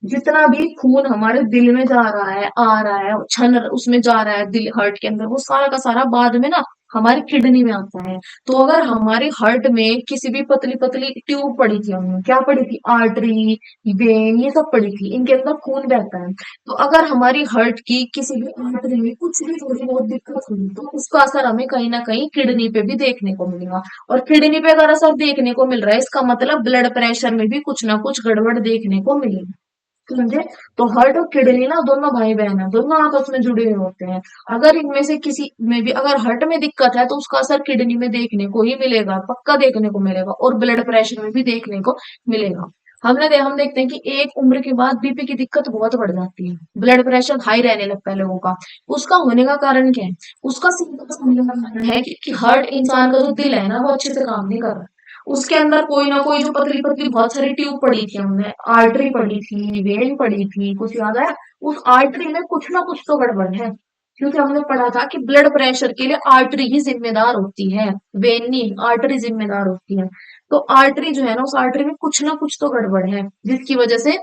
जितना भी खून हमारे दिल में जा रहा है, आ रहा है, छन उसमें जा रहा है दिल, हार्ट के अंदर, वो सारा का सारा बाद में ना हमारी किडनी में आता है। तो अगर हमारे हार्ट में किसी भी पतली पतली ट्यूब पड़ी थी, हमने क्या पड़ी थी? आर्टरी, वेन, ये सब पड़ी थी, इनके अंदर खून बहता है। तो अगर हमारी हार्ट की किसी भी आर्टरी में कुछ भी थोड़ी बहुत दिक्कत हुई, तो उसका असर हमें कहीं ना कहीं किडनी पे भी देखने को मिलेगा। और किडनी पे अगर असर देखने को मिल रहा है, इसका मतलब ब्लड प्रेशर में भी कुछ ना कुछ गड़बड़ देखने को मिलेगी। समझे? तो हार्ट और किडनी ना दोनों भाई बहन है, दोनों आपस में जुड़े हुए होते हैं। अगर इनमें से किसी में भी अगर हार्ट में दिक्कत है, तो उसका असर किडनी में देखने को ही मिलेगा, पक्का देखने को मिलेगा, और ब्लड प्रेशर में भी देखने को मिलेगा। हम देखते हैं कि एक उम्र के बाद बीपी की दिक्कत बहुत बढ़ जाती है, ब्लड प्रेशर हाई रहने लगता है लोगों का। उसका होने का कारण क्या है? उसका सिंपल होने का कारण है कि हार्ट, इंसान का जो दिल है ना, वो अच्छे से काम नहीं कर रहा। उसके अंदर कोई ना कोई जो पतली पतली बहुत सारी ट्यूब पड़ी थी, हमने आर्टरी पड़ी थी, वेन पड़ी थी, कुछ याद है? उस आर्टरी में कुछ ना कुछ तो गड़बड़ है, क्योंकि हमने पढ़ा था कि ब्लड प्रेशर के लिए आर्टरी ही जिम्मेदार होती है, वेन नहीं, आर्टरी जिम्मेदार होती है। तो आर्टरी जो है ना, उस आर्टरी में कुछ ना कुछ तो गड़बड़ है, जिसकी वजह से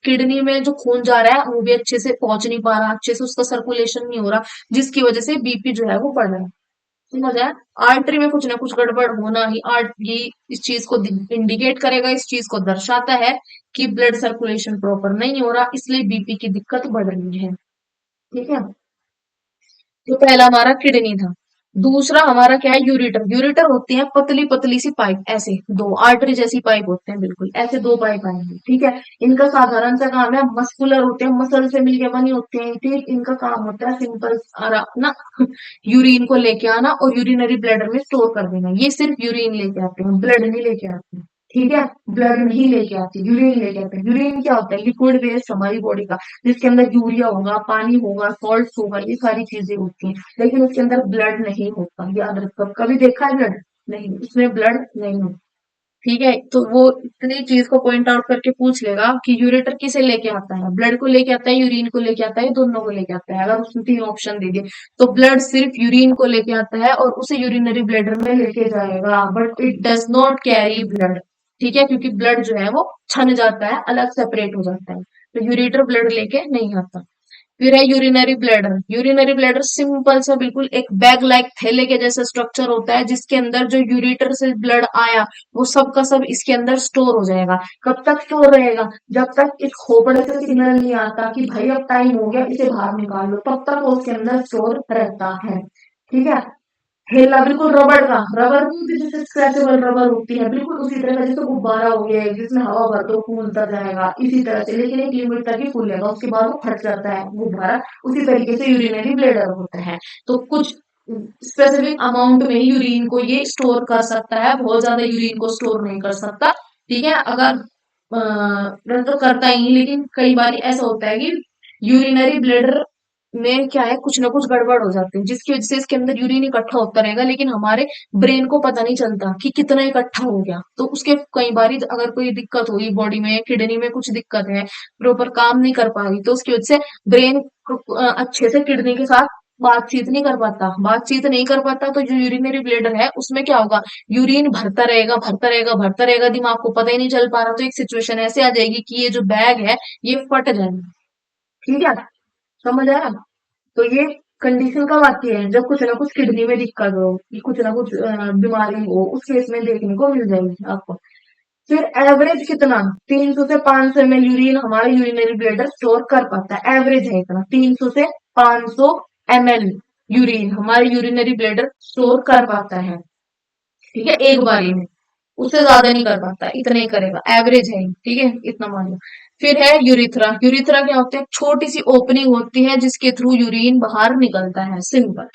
किडनी में जो खून जा रहा है वो भी अच्छे से पहुंच नहीं पा रहा, अच्छे से उसका सर्कुलेशन नहीं हो रहा, जिसकी वजह से बीपी जो है वो बढ़ रहा है। समझ आया? आर्टरी में कुछ ना कुछ गड़बड़ होना ही आर्ट ये इस चीज को इंडिकेट करेगा, इस चीज को दर्शाता है कि ब्लड सर्कुलेशन प्रॉपर नहीं हो रहा, इसलिए बीपी की दिक्कत बढ़ रही है। ठीक है? तो पहला हमारा किडनी था। दूसरा हमारा क्या है? यूरेटर। यूरेटर होती है पतली पतली सी पाइप, ऐसे दो आर्टरी जैसी पाइप होते हैं, बिल्कुल ऐसे दो पाइप आएंगे, ठीक है। इनका साधारण सा काम है, मस्कुलर होते हैं, मसल से मिलके बनी होते हैं, ठीक। इनका काम होता है सिंपल ना यूरिन को लेके आना और यूरिनरी ब्लैडर में स्टोर कर देना। ये सिर्फ यूरिन लेके आते हैं, ब्लड नहीं लेके आते हैं, ठीक है। ब्लड नहीं लेके आते, यूरिन लेके आते हैं। यूरिन क्या होता है? लिक्विड वेस्ट हमारी बॉडी का, जिसके अंदर यूरिया होगा, पानी होगा, सॉल्ट होगा, ये सारी चीजें होती हैं, लेकिन उसके अंदर ब्लड नहीं होता, याद रखो। कभी देखा है ब्लड? नहीं, उसमें ब्लड नहीं होता, ठीक है। तो वो इतनी चीज को पॉइंट आउट करके पूछ लेगा कि यूरेटर किसे लेके आता है, ब्लड को लेके आता है, यूरिन को लेके आता है, दोनों को लेके आता है। अगर उसने तीन ऑप्शन दे दिए, तो ब्लड सिर्फ यूरिन को लेके आता है और उसे यूरिनरी ब्लैडर में लेके जाएगा, but it does not carry blood, ठीक है, क्योंकि ब्लड जो है वो छन जाता है, अलग सेपरेट हो जाता है, तो यूरेटर ब्लड लेके नहीं आता। फिर है urinary bladder. Urinary bladder simple सा बिल्कुल एक बैग लाइक थैले के जैसा स्ट्रक्चर होता है, जिसके अंदर जो यूरिटर से ब्लड आया वो सब का सब इसके अंदर स्टोर हो जाएगा। कब तक स्टोर रहेगा? जब तक इस खोपड़े से सिग्नल नहीं आता कि भाई अब टाइम हो गया, इसे बाहर निकाल लो, तब तक वो उसके अंदर स्टोर रहता है। ठीक है। थैला बिल्कुल रबड़ का, रबड़ नहीं होती जैसे स्ट्रेचेबल रबड़ होती है, बिल्कुल उसी तरह का, जैसे गुब्बारा हो गया है, जिसमें हवा भर दो फूलता जाएगा, इसी तरह से, लेकिन एक लिमिट तक ही फूलेगा, उसके बाद वो फट जाता है गुब्बारा। उसी तरीके से यूरिनरी ब्लैडर होता है। तो कुछ स्पेसिफिक अमाउंट में यूरिन को ये स्टोर कर सकता है, बहुत ज्यादा यूरिन को स्टोर नहीं कर सकता। ठीक है। अगर तो करता ही नहीं, लेकिन कई बार ऐसा होता है कि यूरिनरी ब्लैडर में क्या है, कुछ ना कुछ गड़बड़ हो जाती है, जिसकी वजह से इसके अंदर यूरिन इकट्ठा होता रहेगा, लेकिन हमारे ब्रेन को पता नहीं चलता कि कितना इकट्ठा हो गया। तो उसके कई बार अगर कोई दिक्कत हुई बॉडी में, किडनी में कुछ दिक्कत है, प्रॉपर काम नहीं कर पा रही, तो उसकी वजह से ब्रेन अच्छे से किडनी के साथ बातचीत नहीं कर पाता। तो जो यूरिनरी ब्लैडर है उसमें क्या होगा, यूरिन भरता रहेगा भरता रहेगा भरता रहेगा, दिमाग को पता ही नहीं चल पा रहा। तो एक सिचुएशन ऐसे आ जाएगी कि ये जो बैग है ये फट जाएगा। ठीक है। समझ आया? तो ये कंडीशन कब आती है, जब कुछ ना कुछ किडनी में दिक्कत हो, कि कुछ ना कुछ बीमारी हो, उस केस में देखने को मिल जाएगी आपको। फिर एवरेज कितना, 300 से 500 ml यूरिन हमारा यूरिनरी ब्लैडर स्टोर कर पाता है। एवरेज है इतना, 300 से 500 ml यूरिन हमारे यूरिनरी ब्लैडर स्टोर कर पाता है। ठीक है, एक बारी में। उससे ज्यादा नहीं कर पाता, इतना ही करेगा, एवरेज है। ठीक है, इतना मान लो। फिर है यूरिथ्रा। यूरिथ्रा क्या होता है, छोटी सी ओपनिंग होती है जिसके थ्रू यूरिन बाहर निकलता है, सिंपल।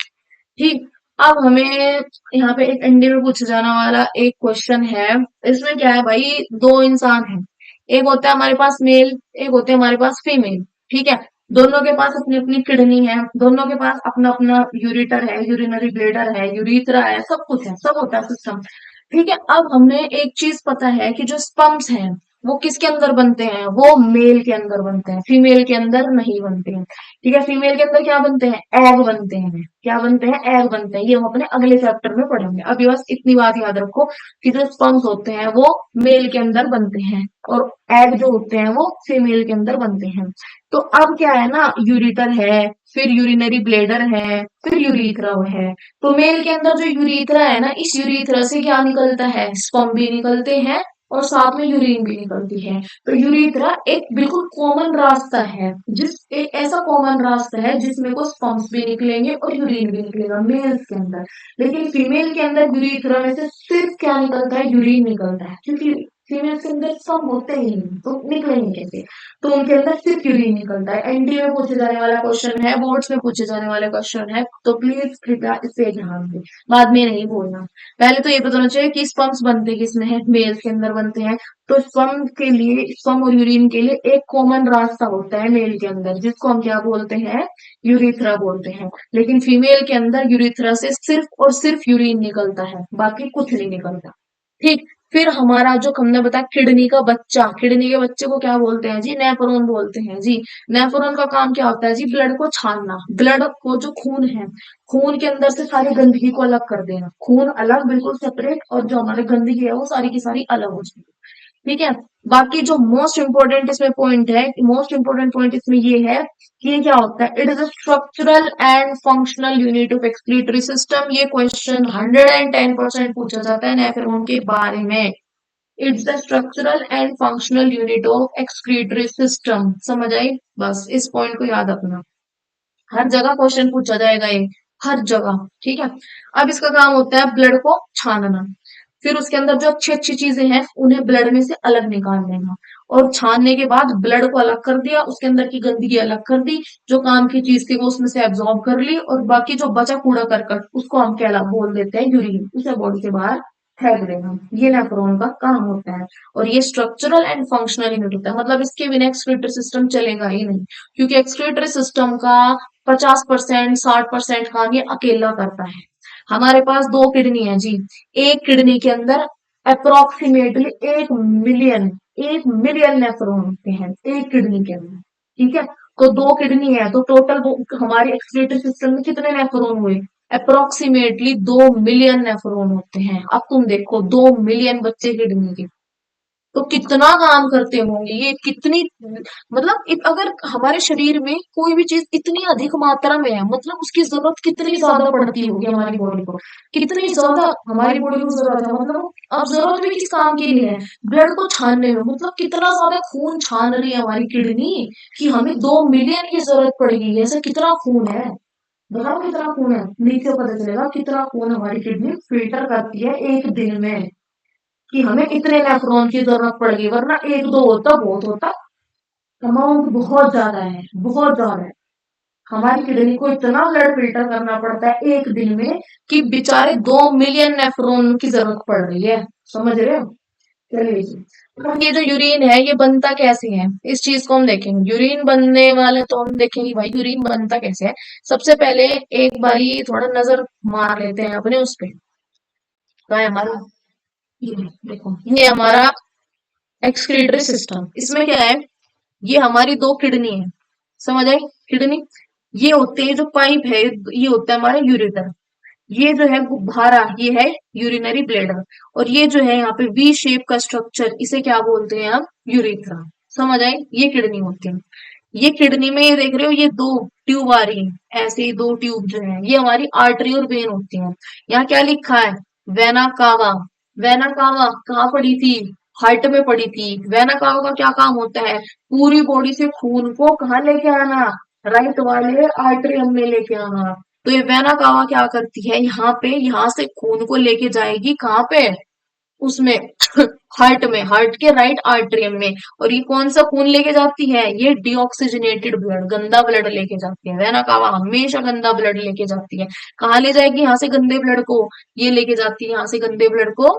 ठीक। अब हमें यहाँ पे एक एनडी में पूछा जाने वाला एक क्वेश्चन है। इसमें क्या है भाई, दो इंसान हैं, एक होता है हमारे पास मेल, एक होते हैं हमारे पास फीमेल। ठीक है। दोनों के पास अपनी अपनी किडनी है, दोनों के पास अपना अपना यूरिटर है, यूरिनरी ब्लेडर है, यूरिथ्रा है, सब कुछ है, सब होता है सिस्टम। ठीक है। अब हमें एक चीज पता है कि जो स्पम्स हैं वो किसके अंदर बनते हैं, वो मेल के अंदर बनते हैं, फीमेल के अंदर नहीं बनते हैं। ठीक है। फीमेल के अंदर क्या बनते हैं, एग बनते हैं। क्या बनते हैं, एग बनते हैं। ये हम अपने अगले चैप्टर में पढ़ेंगे। अभी बस इतनी बात याद रखो कि जो स्पम्स होते हैं वो मेल के अंदर बनते हैं, और एग जो होते हैं वो फीमेल के अंदर बनते हैं। तो अब क्या है ना, यूरिटर है, फिर यूरिनरी ब्लेडर है, फिर यूरिथ्रा है। तो मेल के अंदर जो यूरिथ्रा है ना, इस यूरिथ्रा से क्या निकलता है, स्पर्म भी निकलते हैं और साथ में यूरिन भी निकलती है। तो यूरिथ्रा एक बिल्कुल कॉमन रास्ता है, एक ऐसा कॉमन रास्ता है जिसमें को स्पर्म्स भी निकलेंगे और यूरिन भी निकलेगा मेल्स के अंदर। लेकिन फीमेल के अंदर यूरिथ्रा में से सिर्फ क्या निकलता है, यूरिन निकलता है, क्योंकि फीमेल के अंदर स्पर्म होते ही नहीं, तो निकलेंगे कैसे। तो उनके अंदर सिर्फ यूरिन निकलता है। एनडीए में पूछे जाने वाला क्वेश्चन है, बोर्ड्स में पूछे जाने वाला क्वेश्चन है, तो प्लीज कृपया इसे ध्यान दें, बाद में नहीं बोलना। पहले तो ये पता होना चाहिए कि स्पर्म्स बनते किसमें है, मेल्स के अंदर बनते हैं। तो स्पर्म के लिए, स्पर्म और यूरिन के लिए एक कॉमन रास्ता होता है मेल के अंदर, जिसको हम क्या बोलते हैं, यूरिथ्रा बोलते हैं। लेकिन फीमेल के अंदर यूरिथ्रा से सिर्फ और सिर्फ यूरिन निकलता है, बाकी कुछ नहीं निकलता। ठीक। फिर हमारा जो हमने बताया किडनी का बच्चा, किडनी के बच्चे को क्या बोलते हैं जी, नेफ्रॉन बोलते हैं जी। नेफ्रॉन का काम क्या होता है जी, ब्लड को छानना, ब्लड को जो खून है, खून के अंदर से सारी गंदगी को अलग कर देना, खून अलग बिल्कुल सेपरेट, और जो हमारी गंदगी है वो सारी की सारी अलग हो जाएगी। ठीक है। बाकी जो मोस्ट इंपोर्टेंट इसमें पॉइंट है, मोस्ट इंपोर्टेंट पॉइंट इसमें ये है कि ये क्या होता है, it is a structural and functional unit of excretory system. ये क्वेश्चन 110% पूछा जाता है नेफ्रॉन के बारे में। It's the structural and functional unit of excretory system. समझ आई? बस इस पॉइंट को याद रखना, हर जगह क्वेश्चन पूछा जाएगा ये, हर जगह। ठीक है। अब इसका काम होता है ब्लड को छानना, फिर उसके अंदर जो अच्छी अच्छी चीजें हैं उन्हें ब्लड में से अलग निकाल लेना, और छानने के बाद ब्लड को अलग कर दिया, उसके अंदर की गंदगी अलग कर दी, जो काम की चीज थी वो उसमें से एब्जॉर्ब कर ली, और बाकी जो बचा कूड़ा करकट उसको हम क्या बोल देते हैं, यूरिन, उसे बॉडी से बाहर फेंक देना। ये नेफ्रॉन का काम होता है। और ये स्ट्रक्चरल एंड फंक्शनल यूनिट होता है, मतलब इसके बिना एक्सक्रीटरी सिस्टम चलेगा ही नहीं, क्योंकि एक्सक्रीटरी सिस्टम का 50% 60% काम ये अकेला करता है। हमारे पास दो किडनी है जी, एक किडनी के अंदर अप्रोक्सीमेटली 1 मिलियन, 1 मिलियन नेफ्रॉन होते हैं एक किडनी के अंदर। ठीक है। तो दो किडनी है तो टोटल हमारे एक्सक्रीटरी सिस्टम में कितने नेफ्रॉन हुए, अप्रोक्सीमेटली 2 मिलियन नेफ्रॉन होते हैं। अब तुम देखो 2 मिलियन बच्चे किडनी के, तो कितना काम करते होंगे ये, कितनी मतलब अगर हमारे शरीर में कोई भी चीज इतनी अधिक मात्रा में है, मतलब उसकी जरूरत कितनी ज्यादा पड़ती होगी हमारी बॉडी को, कितनी ज्यादा हमारी बॉडी को जरूरत है, मतलब अब जरूरत भी किस काम की नहीं है, ब्लड को छानने में, मतलब कितना ज्यादा खून छान रही है हमारी किडनी कि हमें 2 मिलियन की जरूरत पड़ेगी। ऐसे कितना खून है, बताओ कितना खून है, नीचे पता चलेगा कितना खून हमारी किडनी फिल्टर करती है एक दिन में, कि हमें इतने नेफ्रॉन की जरूरत पड़ेगी, वरना एक दो होता बहुत होता, अमाउंट बहुत ज्यादा है, बहुत ज्यादा है। हमारी किडनी को इतना ब्लड फिल्टर करना पड़ता है एक दिन में कि बेचारे 2 मिलियन नेफ्रॉन की जरूरत पड़ रही है, समझ रहे हो। चलिए जी, अब ये जो यूरिन है ये बनता कैसे है, इस चीज को हम देखेंगे। यूरिन बनने वाले तो हम देखेंगे भाई यूरिन बनता कैसे है। सबसे पहले एक बारी थोड़ा नजर मार लेते हैं अपने उस पे, क्या है हमारा, ये देखो ये हमारा एक्सक्रीटरी सिस्टम। इसमें क्या है, ये हमारी दो किडनी है, समझ आई, किडनी, ये होते हैं जो पाइप है, ये होता है हमारा यूरेटर, ये जो है गुब्बारा, ये है यूरिनरी ब्लेडर, और ये जो है यहाँ पे वी शेप का स्ट्रक्चर, इसे क्या बोलते हैं हम, यूरेथ्रा। समझ आई, ये किडनी होती है। ये किडनी में ये देख रहे हो ये दो ट्यूब आ रही है, ऐसे ही दो ट्यूब जो है ये हमारी आर्टरी और वेन होती है। यहाँ क्या लिखा है, वेना कावा। वेना कावा कहाँ पड़ी थी, हार्ट में पड़ी थी। वेना कावा का क्या काम होता है, पूरी बॉडी से खून को कहाँ लेके आना, राइट वाले आर्टरियम में लेके आना। तो ये वेना कावा क्या करती है, यहाँ पे यहाँ से खून को लेके जाएगी कहाँ पे, उसमें हार्ट में, हार्ट के राइट आर्टरियम में। और ये कौन सा खून लेके जाती है, ये डीऑक्सीजनेटेड ब्लड, गंदा ब्लड लेके जाती है। वेना कावा हमेशा गंदा ब्लड लेके जाती है। कहाँ ले जाएगी, यहाँ से गंदे ब्लड को, ये लेके जाती है यहाँ से गंदे ब्लड को,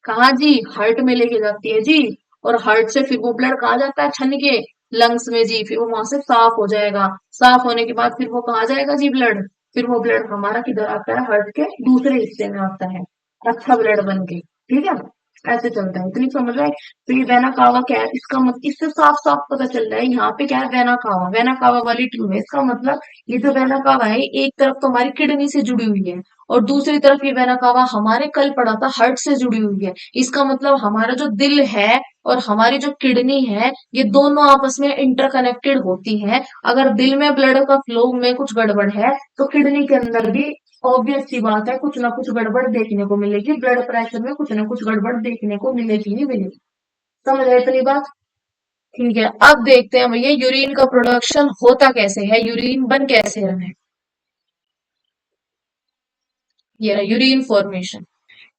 कहाँ जी, हार्ट में लेके जाती है जी। और हार्ट से फिर वो ब्लड कहाँ जाता है, छन के लंग्स में जी, फिर वो वहां से साफ हो जाएगा। साफ होने के बाद फिर वो कहाँ जाएगा जी ब्लड, फिर वो ब्लड हमारा किधर आता है, हार्ट के दूसरे हिस्से में आता है, अच्छा ब्लड बन के, ठीक है। ऐसे चलता है, इतनी समझ रहा है। तो ये वेना कावा क्या है, इसका मतलब इससे साफ साफ पता चल रहा है यहाँ पे क्या है, वेना कावा, वेना कावा वाली ट्यूब है। इसका मतलब ये जो वेना कावा है एक तरफ तो हमारी किडनी से जुड़ी हुई है, और दूसरी तरफ ये वेना कावा हमारे कल पड़ा था हार्ट से जुड़ी हुई है। इसका मतलब हमारा जो दिल है और हमारी जो किडनी है ये दोनों आपस में इंटरकनेक्टेड होती हैं। अगर दिल में ब्लड का फ्लो में कुछ गड़बड़ है तो किडनी के अंदर भी ऑब्वियस सी बात है कुछ ना कुछ गड़बड़ देखने को मिलेगी, ब्लड प्रेशर में कुछ ना कुछ गड़बड़ देखने को मिलेगी ही मिलेगी। समझ रहे इतनी बात, ठीक है। अब देखते हैं भैया यूरिन का प्रोडक्शन होता कैसे है, यूरिन बन कैसे रहा है। ये रहा यूरिन फॉर्मेशन,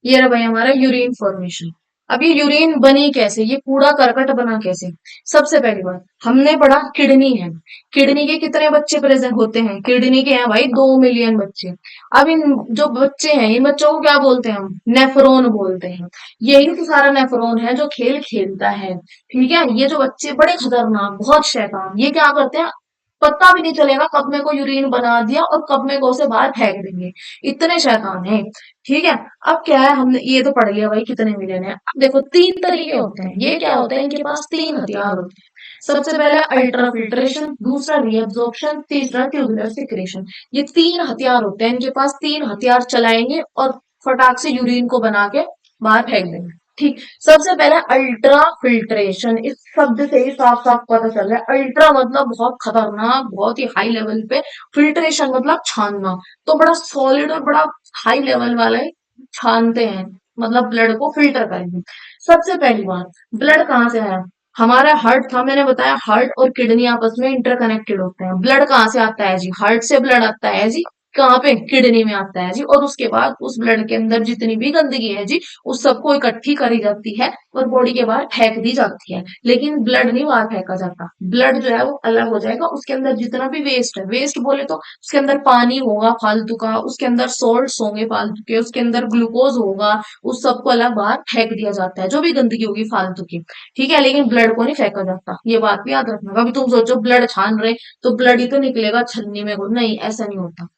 ये रहा भाई हमारा यूरिन फॉर्मेशन। अब ये यूरिन बनी कैसे, ये कूड़ा करकट बना कैसे। सबसे पहली बात हमने पढ़ा किडनी है, किडनी के कितने बच्चे प्रेजेंट होते हैं, किडनी के हैं भाई 2 मिलियन बच्चे। अब इन जो बच्चे हैं इन बच्चों को क्या बोलते हैं हम, नेफ्रॉन बोलते हैं। यही तो सारा नेफ्रॉन है जो खेल खेलता है, ठीक है। ये जो बच्चे बड़े खतरनाक, बहुत शैतान, ये क्या करते हैं, पता भी नहीं चलेगा कब मेरे को यूरिन बना दिया और कब मेरे को उसे बाहर फेंक देंगे, इतने शैतान है, ठीक है। अब क्या है, हमने ये तो पढ़ लिया भाई कितने मिलियन है। अब देखो 3 तरीके होते हैं, ये क्या होता है, इनके पास 3 हथियार होते हैं। सबसे पहला अल्ट्रा फिल्ट्रेशन, दूसरा रीअब्जॉर्प्शन, तीसरा ट्यूबुलर सिक्रेशन। ये 3 हथियार होते हैं, इनके पास 3 हथियार चलाएंगे और फटाक से यूरिन को बना के बाहर फेंक देंगे, ठीक। सबसे पहला अल्ट्रा फिल्ट्रेशन, इस शब्द से ही साफ साफ पता चल रहा है, अल्ट्रा मतलब बहुत खतरनाक, बहुत ही हाई लेवल पे, फिल्ट्रेशन मतलब छानना, तो बड़ा सॉलिड और बड़ा हाई लेवल वाला है, छानते हैं, मतलब ब्लड को फिल्टर करेंगे। सबसे पहली बात, ब्लड कहाँ से आया, हमारा हार्ट था, मैंने बताया हार्ट और किडनी आपस में इंटरकनेक्टेड होते हैं। ब्लड कहाँ से आता है जी, हार्ट से ब्लड आता है जी, कहाँ पे, किडनी में आता है जी। और उसके बाद उस ब्लड के अंदर जितनी भी गंदगी है जी उस सबको इकट्ठी करी जाती है और बॉडी के बाहर फेंक दी जाती है। लेकिन ब्लड नहीं बाहर फेंका जाता, ब्लड जो है वो अलग हो जाएगा, उसके अंदर जितना भी वेस्ट है, वेस्ट बोले तो उसके अंदर पानी होगा फालतू का, उसके अंदर सॉल्ट्स होंगे फालतू के, उसके अंदर ग्लूकोज होगा, उस सबको अलग बाहर फेंक दिया जाता है, जो भी गंदगी होगी फालतू की, ठीक है। लेकिन ब्लड को नहीं फेंका जाता, ये बात भी याद रखना। कभी तुम सोचो ब्लड छान रहे तो ब्लड ही तो निकलेगा छन्नी में को, नहीं ऐसा नहीं होता,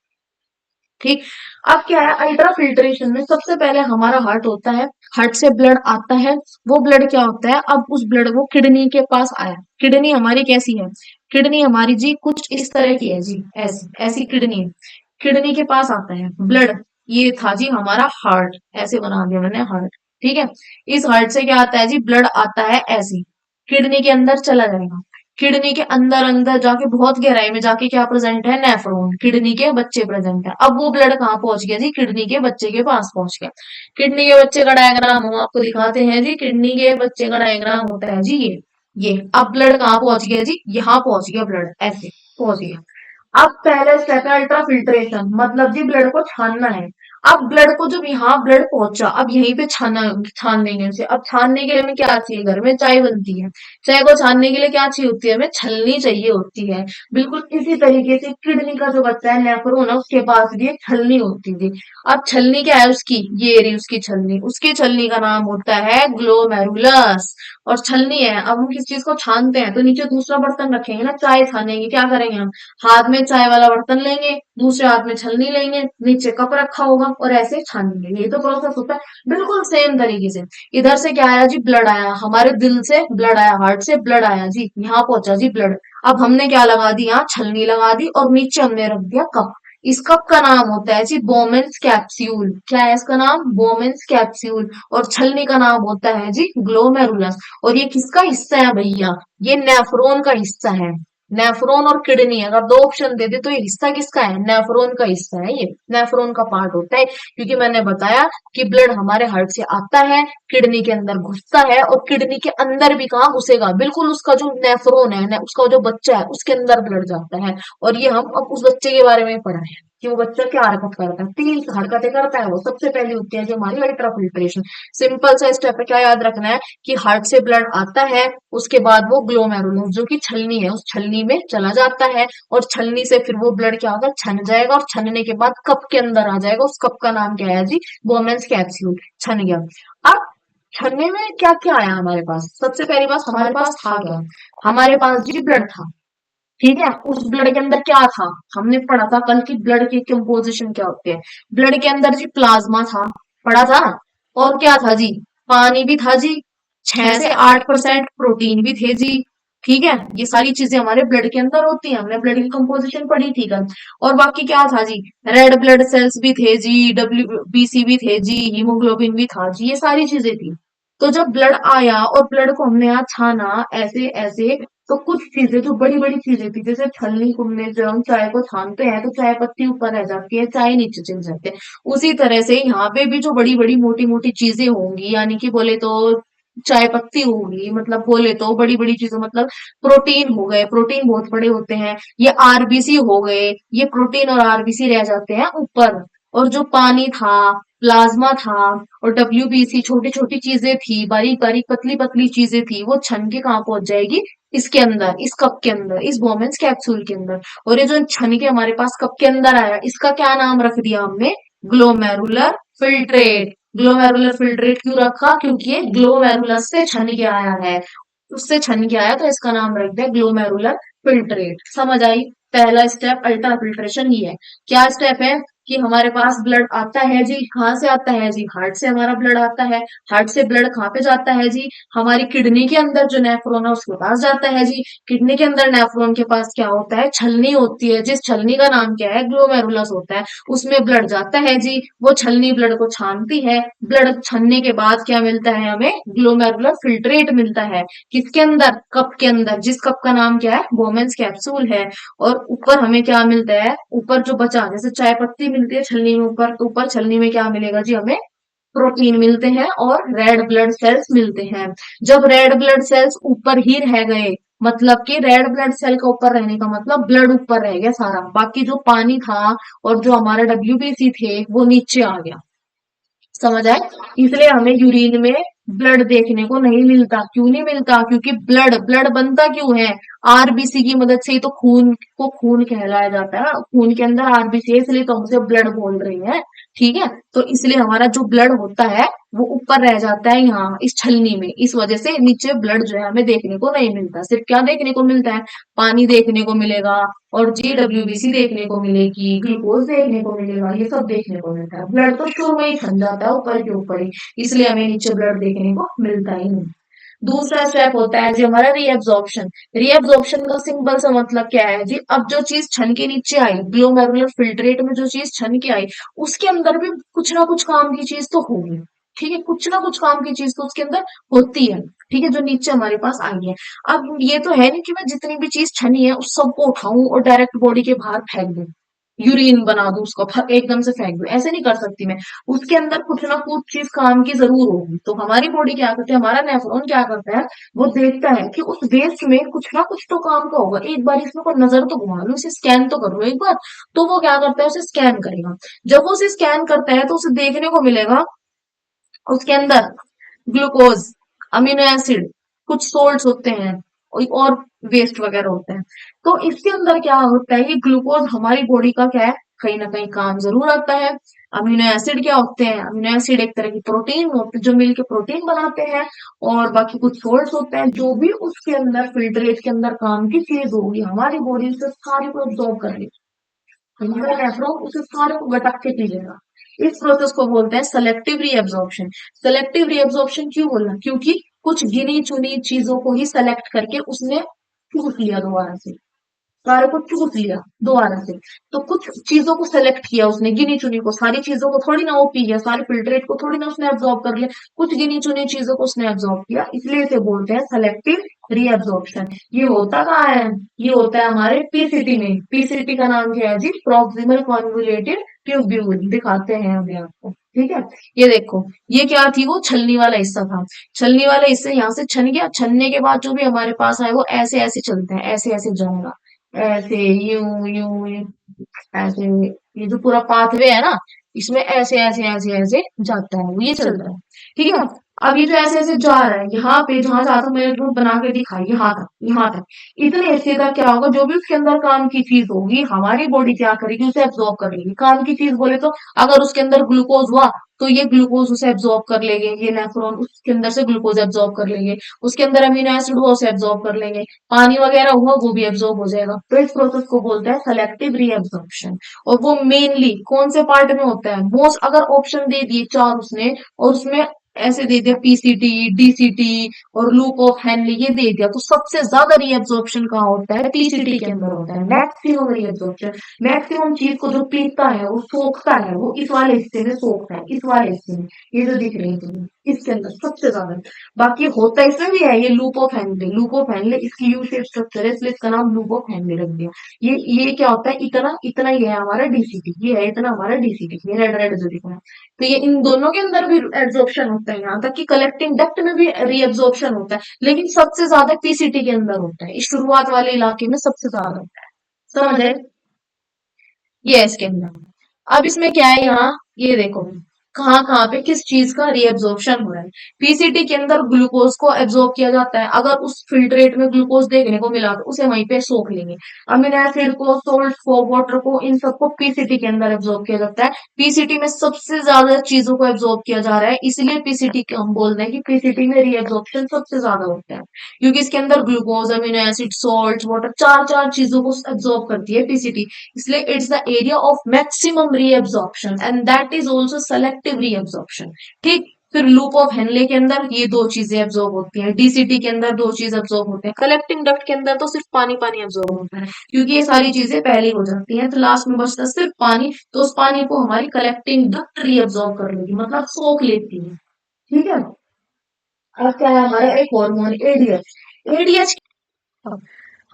ठीक। अब क्या है, अल्ट्रा फिल्ट्रेशन में सबसे पहले हमारा हार्ट होता है, हार्ट से ब्लड आता है, वो ब्लड क्या होता है, अब उस ब्लड को किडनी के पास आया। किडनी हमारी कैसी है, किडनी हमारी जी कुछ इस तरह की है जी, ऐसी ऐसी किडनी है। किडनी के पास आता है ब्लड, ये था जी हमारा हार्ट, ऐसे बना दिया मैंने हार्ट, ठीक है। इस हार्ट से क्या आता है जी, ब्लड आता है ऐसे किडनी के अंदर चला जाएगा। किडनी के अंदर अंदर जाके बहुत गहराई में जाके क्या प्रेजेंट है, नेफ्रॉन, किडनी के बच्चे प्रेजेंट है। अब वो ब्लड कहाँ पहुंच गया जी, किडनी के बच्चे के पास पहुंच गया। किडनी के बच्चे का डायग्राम हम आपको दिखाते हैं जी। किडनी के बच्चे का डायग्राम होता है जी ये अब ब्लड कहाँ पहुंच गया जी, यहाँ पहुंच गया ब्लड, ऐसे पहुंच गया। अब पहले स्टेप है अल्ट्रा फिल्ट्रेशन, मतलब जी ब्लड को छानना है। अब ब्लड को जब यहाँ ब्लड पहुंचा, अब यहीं पे छान देंगे उसे। अब छानने के लिए हमें क्या चाहिए, घर में चाय बनती है, चाय को छानने के लिए क्या चाहिए होती है, हमें छलनी चाहिए होती है। बिल्कुल इसी तरीके से किडनी का जो बच्चा है नेफ्रॉन है, उसके पास भी एक छलनी होती थी। अब छलनी क्या है उसकी, ये रही उसकी छलनी, उसकी छलनी का नाम होता है ग्लोमेरुलस। और छलनी है, अब हम किस चीज को छानते हैं तो नीचे दूसरा बर्तन रखेंगे ना, चाय छानेंगे, क्या करेंगे हम, हाथ में चाय वाला बर्तन लेंगे, दूसरे हाथ में छलनी लेंगे, नीचे कप रखा होगा और ऐसे छानेंगे। ये तो प्रोसेस होता है बिल्कुल सेम तरीके से। इधर से क्या आया जी, ब्लड आया, हमारे दिल से ब्लड आया, हार्ट से ब्लड आया जी, यहाँ पहुंचा जी ब्लड। अब हमने क्या लगा दी, यहाँ छलनी लगा दी और नीचे हमने रख दिया कप। इस कप का नाम होता है जी बोमेन्स कैप्सूल। क्या है इसका नाम, बोमेन्स कैप्सूल। और छलनी का नाम होता है जी ग्लोमेरुलस। और ये किसका हिस्सा है भैया, ये नेफ्रॉन का हिस्सा है। नेफ्रॉन और किडनी, अगर दो ऑप्शन दे दे तो ये हिस्सा किसका है, नेफ्रॉन का हिस्सा है, ये नेफ्रॉन का पार्ट होता है। क्योंकि मैंने बताया कि ब्लड हमारे हार्ट से आता है, किडनी के अंदर घुसता है और किडनी के अंदर भी कहाँ घुसेगा, बिल्कुल उसका जो नेफ्रॉन है उसका जो बच्चा है उसके अंदर ब्लड जाता है। और ये हम अब उस बच्चे के बारे में पढ़ा है कि वो बच्चा क्या हरकत करता है, तीन हरकतें करता है वो। सबसे पहली होती है जो हमारी अल्ट्रा फिल्ट्रेशन। सिंपल सा स्टेप है, क्या याद रखना है कि हार्ट से ब्लड आता है, उसके बाद वो ग्लोमेरुलस जो कि छलनी है, उस छलनी में चला जाता है और छलनी से फिर वो ब्लड क्या होगा, छन जाएगा और छनने के बाद कप के अंदर आ जाएगा। उस कप का नाम क्या है जी, बोमेन्स कैप्सूल। छन गया। अब छनने में क्या क्या आया हमारे पास, सबसे पहली बात हमारे पास था क्या, हमारे पास जी ब्लड था। ठीक है, उस ब्लड के अंदर क्या था, हमने पढ़ा था कल की ब्लड की कंपोजिशन क्या होती है। ब्लड के अंदर जी प्लाज्मा था, पढ़ा था। और क्या था जी, पानी भी था जी, 6 से 8% प्रोटीन भी थे जी। ठीक है, ये सारी चीजें हमारे ब्लड के अंदर होती हैं, हमने ब्लड की कंपोजिशन पढ़ी थी कल। और बाकी क्या था जी, रेड ब्लड सेल्स भी थे जी, WBC भी थे जी, हीमोग्लोबिन भी था जी, ये सारी चीजें थी। तो जब ब्लड आया और ब्लड को हमने यहाँ छाना ऐसे ऐसे, तो कुछ चीजें जो बड़ी बड़ी चीजें थी, जैसे छलनी में जब हम चाय को छानते हैं तो चाय पत्ती ऊपर रह जाती है, चाय नीचे चल जाते हैं। उसी तरह से यहाँ पे भी जो बड़ी बड़ी मोटी मोटी चीजें होंगी, यानी कि बोले तो चाय पत्ती होगी, मतलब बोले तो बड़ी बड़ी चीजें, मतलब प्रोटीन हो गए, प्रोटीन बहुत बड़े होते हैं। ये आरबीसी हो गए, ये प्रोटीन और आरबीसी रह जाते हैं ऊपर। और जो पानी था, प्लाज्मा था और WBC, छोटी छोटी चीजें थी, बारीक बारीक पतली पतली चीजें थी, वो छन के कहाँ पहुंच जाएगी, इसके अंदर, इस कप के अंदर, इस बोमेन्स कैप्सूल के अंदर। और ये जो छन के हमारे पास कप के अंदर आया, इसका क्या नाम रख दिया हमने, ग्लोमेरुलर फिल्ट्रेट। ग्लोमेरुलर फिल्ट्रेट क्यों रखा, क्योंकि ये ग्लोमेरुलस से छन के आया है, उससे छन के आया तो इसका नाम रख दिया ग्लोमेरुलर फिल्ट्रेट। समझ आई, पहला स्टेप अल्ट्रा फिल्ट्रेशन ही है। क्या स्टेप है कि हमारे पास ब्लड आता है जी, कहाँ से आता है जी, हार्ट से हमारा ब्लड आता है। हार्ट से ब्लड कहाँ पे जाता है जी, हमारी किडनी के अंदर जो नेफ्रॉन है उसके पास जाता है जी। किडनी के अंदर नेफ्रॉन के पास क्या होता है, छलनी होती है, जिस छलनी का नाम क्या है, ग्लोमेरुलस होता है। उसमें ब्लड जाता है जी, वो छलनी ब्लड को छानती है। ब्लड छानने के बाद क्या मिलता है हमें, ग्लोमेरुलर फिल्ट्रेट मिलता है। किसके अंदर, कप के अंदर, जिस कप का नाम क्या है, बोमेन्स कैप्सूल है। और ऊपर हमें क्या मिलता है, ऊपर जो बचा, जैसे चाय पत्ती मिलती है छलनी में ऊपर, तो ऊपर छलनी में क्या मिलेगा जी हमें, प्रोटीन मिलते हैं और रेड ब्लड सेल्स मिलते हैं। जब रेड ब्लड सेल्स ऊपर ही रह गए, मतलब कि रेड ब्लड सेल का ऊपर रहने का मतलब ब्लड ऊपर रह गया सारा, बाकी जो पानी था और जो हमारा WBC थे वो नीचे आ गया। समझ आए, इसलिए हमें यूरिन में ब्लड देखने को नहीं मिलता। क्यों नहीं मिलता, क्योंकि ब्लड ब्लड बनता क्यों है, आरबीसी की मदद से ही तो खून को खून कहलाया जाता है, खून के अंदर आरबीसी है, इसलिए तो हम उसे ब्लड बोल रहे हैं। ठीक है, तो इसलिए हमारा जो ब्लड होता है वो ऊपर रह जाता है यहाँ इस छलनी में, इस वजह से नीचे ब्लड जो है हमें देखने को नहीं मिलता। सिर्फ क्या देखने को मिलता है, पानी देखने को मिलेगा और GWBC देखने को मिलेगी, ग्लूकोज देखने को मिलेगा, ये सब देखने को मिलता है। ब्लड तो शुरू में ही छन जाता है ऊपर के ऊपर ही, इसलिए हमें नीचे ब्लड देखने को मिलता ही नहीं। दूसरा स्टेप होता है जी हमारा रीएब्जॉर्प्शन। रीएब्जॉर्प्शन का सिंपल सा मतलब क्या है जी, अब जो चीज छन के नीचे आई, ग्लोमेरुलर फिल्ट्रेट में जो चीज छन के आई, उसके अंदर भी कुछ ना कुछ काम की चीज तो होगी। ठीक है, कुछ ना कुछ काम की चीज तो उसके अंदर होती है, ठीक है, जो नीचे हमारे पास आई है। अब ये तो है नहीं कि मैं जितनी भी चीज छनी है उस सबको उठाऊं और डायरेक्ट बॉडी के बाहर फेंक दूं, यूरिन बना दूं उसको, एकदम से फेंक दूं, ऐसे नहीं कर सकती मैं। उसके अंदर कुछ ना कुछ चीज काम की जरूर होगी। तो हमारी बॉडी क्या करती है, हमारा नेफ्रॉन क्या करता है, वो देखता है कि उस वेस्ट में कुछ ना कुछ तो काम का होगा, एक बार इसमें को नजर तो घुमा लूं, इसे स्कैन तो कर लूं एक बार। तो वो क्या करता है, उसे स्कैन करेगा। जब वो उसे स्कैन करता है तो उसे देखने को मिलेगा उसके अंदर ग्लूकोज, अमीनो एसिड, कुछ सोल्ट्स होते हैं और वेस्ट वगैरह होते हैं। तो इसके अंदर क्या होता है, ये ग्लूकोज हमारी बॉडी का क्या है, कहीं ना कहीं काम जरूर आता है। अमीनो एसिड क्या होते हैं, अमीनो एसिड एक तरह की प्रोटीन होते हैं जो मिलके प्रोटीन बनाते हैं। और बाकी कुछ सोल्ट्स होते हैं, जो भी उसके अंदर फिल्ट्रेट के अंदर काम की चीज होगी, हमारी बॉडी से सारी को एब्जॉर्ब कर लेगी। हमारा नेफ्रॉन उसे सारे को गटक के पी लेगा। इस प्रोसेस को बोलते हैं सेलेक्टिव रीअब्जॉर्प्शन। सेलेक्टिव रीअब्जॉर्प्शन क्यों बोलना, क्योंकि कुछ गिनी चुनी चीजों को ही सेलेक्ट करके उसने चूस लिया दोबारा से, सारे को चूस लिया दोबारा से। तो कुछ चीजों को सेलेक्ट किया उसने, गिनी चुनी को, सारी चीजों को थोड़ी ना वो पी गया, सारे फिल्ट्रेट को थोड़ी ना उसने एब्जॉर्ब कर लिया, कुछ गिनी चुनी चीजों को उसने एब्जॉर्ब किया, इसलिए इसे बोलते हैं सेलेक्टिव रीअब्जॉर्प्शन। ये होता कहाँ है, ये होता है हमारे पीसीटी में। पीसीटी का नाम क्या है जी, प्रॉक्सिमल कॉन्वोल्यूटेड ट्यूब्यूल। दिखाते हैं अभी आपको, ठीक है। ये देखो, ये क्या थी, वो छलनी वाला हिस्सा था। छलनी वाला हिस्सा यहाँ से छन गया, छनने के बाद जो भी हमारे पास आए वो ऐसे ऐसे चलते हैं, ऐसे ऐसे जाएगा, ऐसे यूं यूं यूं, ऐसे। ये जो पूरा पाथवे है ना, इसमें ऐसे ऐसे ऐसे ऐसे जाता है, वो ये चल रहा है, ठीक है। अब ये जो ऐसे ऐसे जा रहा है, यहाँ पे जहां जाता, मैंने तुम्हें बना के दिखाई, यहाँ तक, यहाँ तक, इतने हिस्से तक क्या होगा, जो भी उसके अंदर काम की चीज होगी हमारी बॉडी क्या करेगी, उसे एब्जॉर्ब कर लेगी। काम की चीज बोले तो अगर उसके अंदर ग्लूकोज हुआ तो ये ग्लूकोज उसे एब्जॉर्ब कर लेंगे, ये नेफ्रॉन उसके अंदर से ग्लूकोज एब्जॉर्ब कर लेंगे। उसके अंदर अमीनो एसिड हुआ उसे एब्जॉर्ब कर लेंगे, पानी वगैरह हुआ वो भी एब्जॉर्ब हो जाएगा। तो इस प्रोसेस को बोलते हैं सेलेक्टिव रीअब्जॉर्प्शन। और वो मेनली कौन से पार्ट में होता है, मोस्ट, अगर ऑप्शन दे दिए चार उसने और उसमें ऐसे दे दिया पीसीटी, डीसीटी और लूप ऑफ हेनली, ये दे दिया, तो सबसे ज्यादा रीअब्जॉर्प्शन कहाँ होता है, पीसीटी के अंदर होता है, मैक्सिमम रीअब्जॉर्प्शन। मैक्सिमम चीज को जो पीता है, वो सोखता है, वो इस वाले हिस्से में सोखता है, इस वाले हिस्से में, ये जो दिख रही है तुम्हें, इसके अंदर सबसे ज्यादा। बाकी होता इसमें भी है, ये loop of Henle, loop of Henle इसकी यू शेप स्ट्रक्चर है, इसलिए इसका नाम लूप ऑफ हेनले रख दिया। ये क्या होता है, इतना इतना ही है हमारा डीसीटी, ये है इतना हमारा डीसीटी, ये रेड रेड जो दिख रहा है। तो ये इन दोनों के अंदर भी एब्जॉर्प्शन होता है, यहाँ तक कि कलेक्टिंग डक्ट में भी रीएब्जॉर्प्शन होता है, लेकिन सबसे ज्यादा पीसीटी के अंदर होता है, इस शुरुआत वाले इलाके में सबसे ज्यादा होता है। समझ आए, ये है इसके अंदर। अब इसमें क्या है, यहाँ ये देखो कहाँ कहाँ पे किस चीज का रीएब्जॉर्प्शन हो रहा है। पीसीटी के अंदर ग्लूकोज को एब्जॉर्ब किया जाता है, अगर उस फिल्ट्रेट में ग्लूकोज देखने को मिला तो उसे वहीं पे सोख लेंगे। अमीनो एसिड को, सोल्ट को, वाटर को, इन सबको पीसीटी के अंदर एब्जॉर्ब किया जाता है। पीसीटी में सबसे ज्यादा चीजों को एब्जॉर्ब किया जा रहा है, इसलिए पीसीटी को हम बोलते हैं कि पीसीटी में रीएब्जॉर्प्शन सबसे ज्यादा होता है, क्योंकि इसके अंदर glucose, amino acid, salt, water, चार चार चीजों को एब्जॉर्ब करती है पीसीटी। इसलिए it's the area of maximum reabsorption and that is also selective reabsorption, ठीक। फिर लूप ऑफ हेनले के अंदर ये दो चीजें एब्जॉर्ब होती हैं, डीसीटी के अंदर दो चीज एब्जॉर्ब होते हैं, कलेक्टिंग डक्ट के अंदर तो सिर्फ पानी पानी एब्जॉर्ब होता है, क्योंकि ये सारी चीजें पहले हो जाती हैं, तो लास्ट में बचता है सिर्फ पानी। तो उस पानी को हमारी कलेक्टिंग डक्ट रीअब्जॉर्ब कर लेगी, मतलब सोख लेती है, ठीक है। अब क्या है हमारा एक हार्मोन एडीएच। एडीएच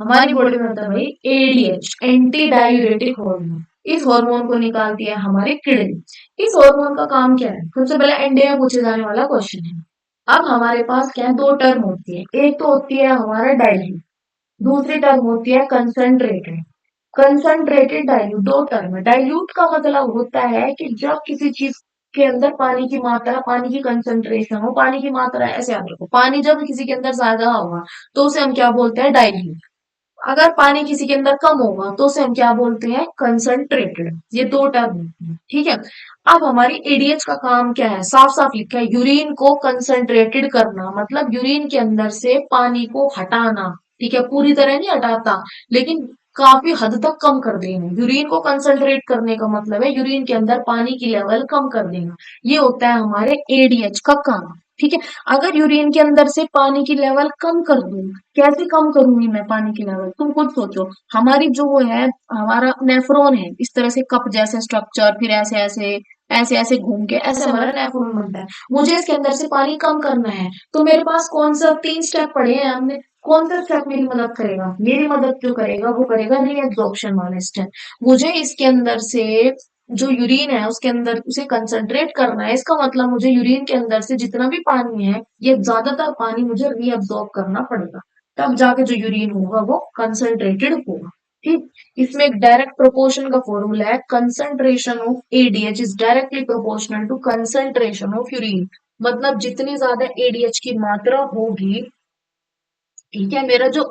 हमारी बॉडी में होता है भाई एडीएच, एंटी डायूरेटिक हार्मोन। इस हार्मोन को निकालती है हमारी किडनी। इस हार्मोन का काम क्या है, सबसे पहले एनडीए में पूछे जाने वाला क्वेश्चन है। अब हमारे पास क्या है, दो टर्म होती है, एक तो होती है हमारा डाइल्यूट, दूसरी टर्म होती है कंसंट्रेटेड। कंसंट्रेटेड डाइल्यूट, दो टर्म है। डाइल्यूट का मतलब होता है कि जब किसी चीज के अंदर पानी की मात्रा, पानी की कंसंट्रेशन हो, पानी की मात्रा ऐसे याद रखो, पानी जब किसी के अंदर ज्यादा होगा तो उसे हम क्या बोलते हैं, डाइल्यूट। अगर पानी किसी के अंदर कम होगा तो उसे हम क्या बोलते हैं, कंसंट्रेटेड। ये दो टर्म होती है, ठीक है। अब हमारी एडीएच का काम क्या है, साफ साफ लिखा है, यूरिन को कंसंट्रेटेड करना, मतलब यूरिन के अंदर से पानी को हटाना, ठीक है। पूरी तरह नहीं हटाता, लेकिन काफी हद तक कम कर देना। यूरिन को कंसंट्रेट करने का मतलब है यूरिन के अंदर पानी की लेवल कम कर देना, ये होता है हमारे एडीएच का काम, ठीक है। अगर यूरिन के अंदर से पानी की लेवल कम कर दूं, कैसे कम करूंगी मैं पानी की लेवल, तुम खुद सोचो। हमारी जो वो है, हमारा नेफ्रॉन है इस तरह से कप जैसे स्ट्रक्चर, फिर ऐसे ऐसे ऐसे ऐसे घूम के ऐसे हमारा नेफ्रॉन बनता है। मुझे इसके अंदर से पानी कम करना है, तो मेरे पास कौन सा 3 स्टेप पड़े हैं हमने, कौन सा स्टेप मेरी मदद करेगा? मेरी मदद जो करेगा वो करेगा रीएब्जॉर्प्शन वाला स्टेप। मुझे इसके अंदर से जो यूरिन है उसके अंदर उसे कंसंट्रेट करना है, इसका मतलब मुझे यूरिन के अंदर से जितना भी पानी है, ये ज्यादातर पानी मुझे रीअब्सॉर्ब करना पड़ेगा, तब जाके जो यूरिन होगा वो कंसंट्रेटेड होगा। ठीक, इसमें एक डायरेक्ट प्रोपोर्शन का फॉर्मूला है, concentration of ADH is directly proportional to concentration of urine. मतलब जितनी ज्यादा एडीएच की मात्रा होगी, ठीक है, मेरा जो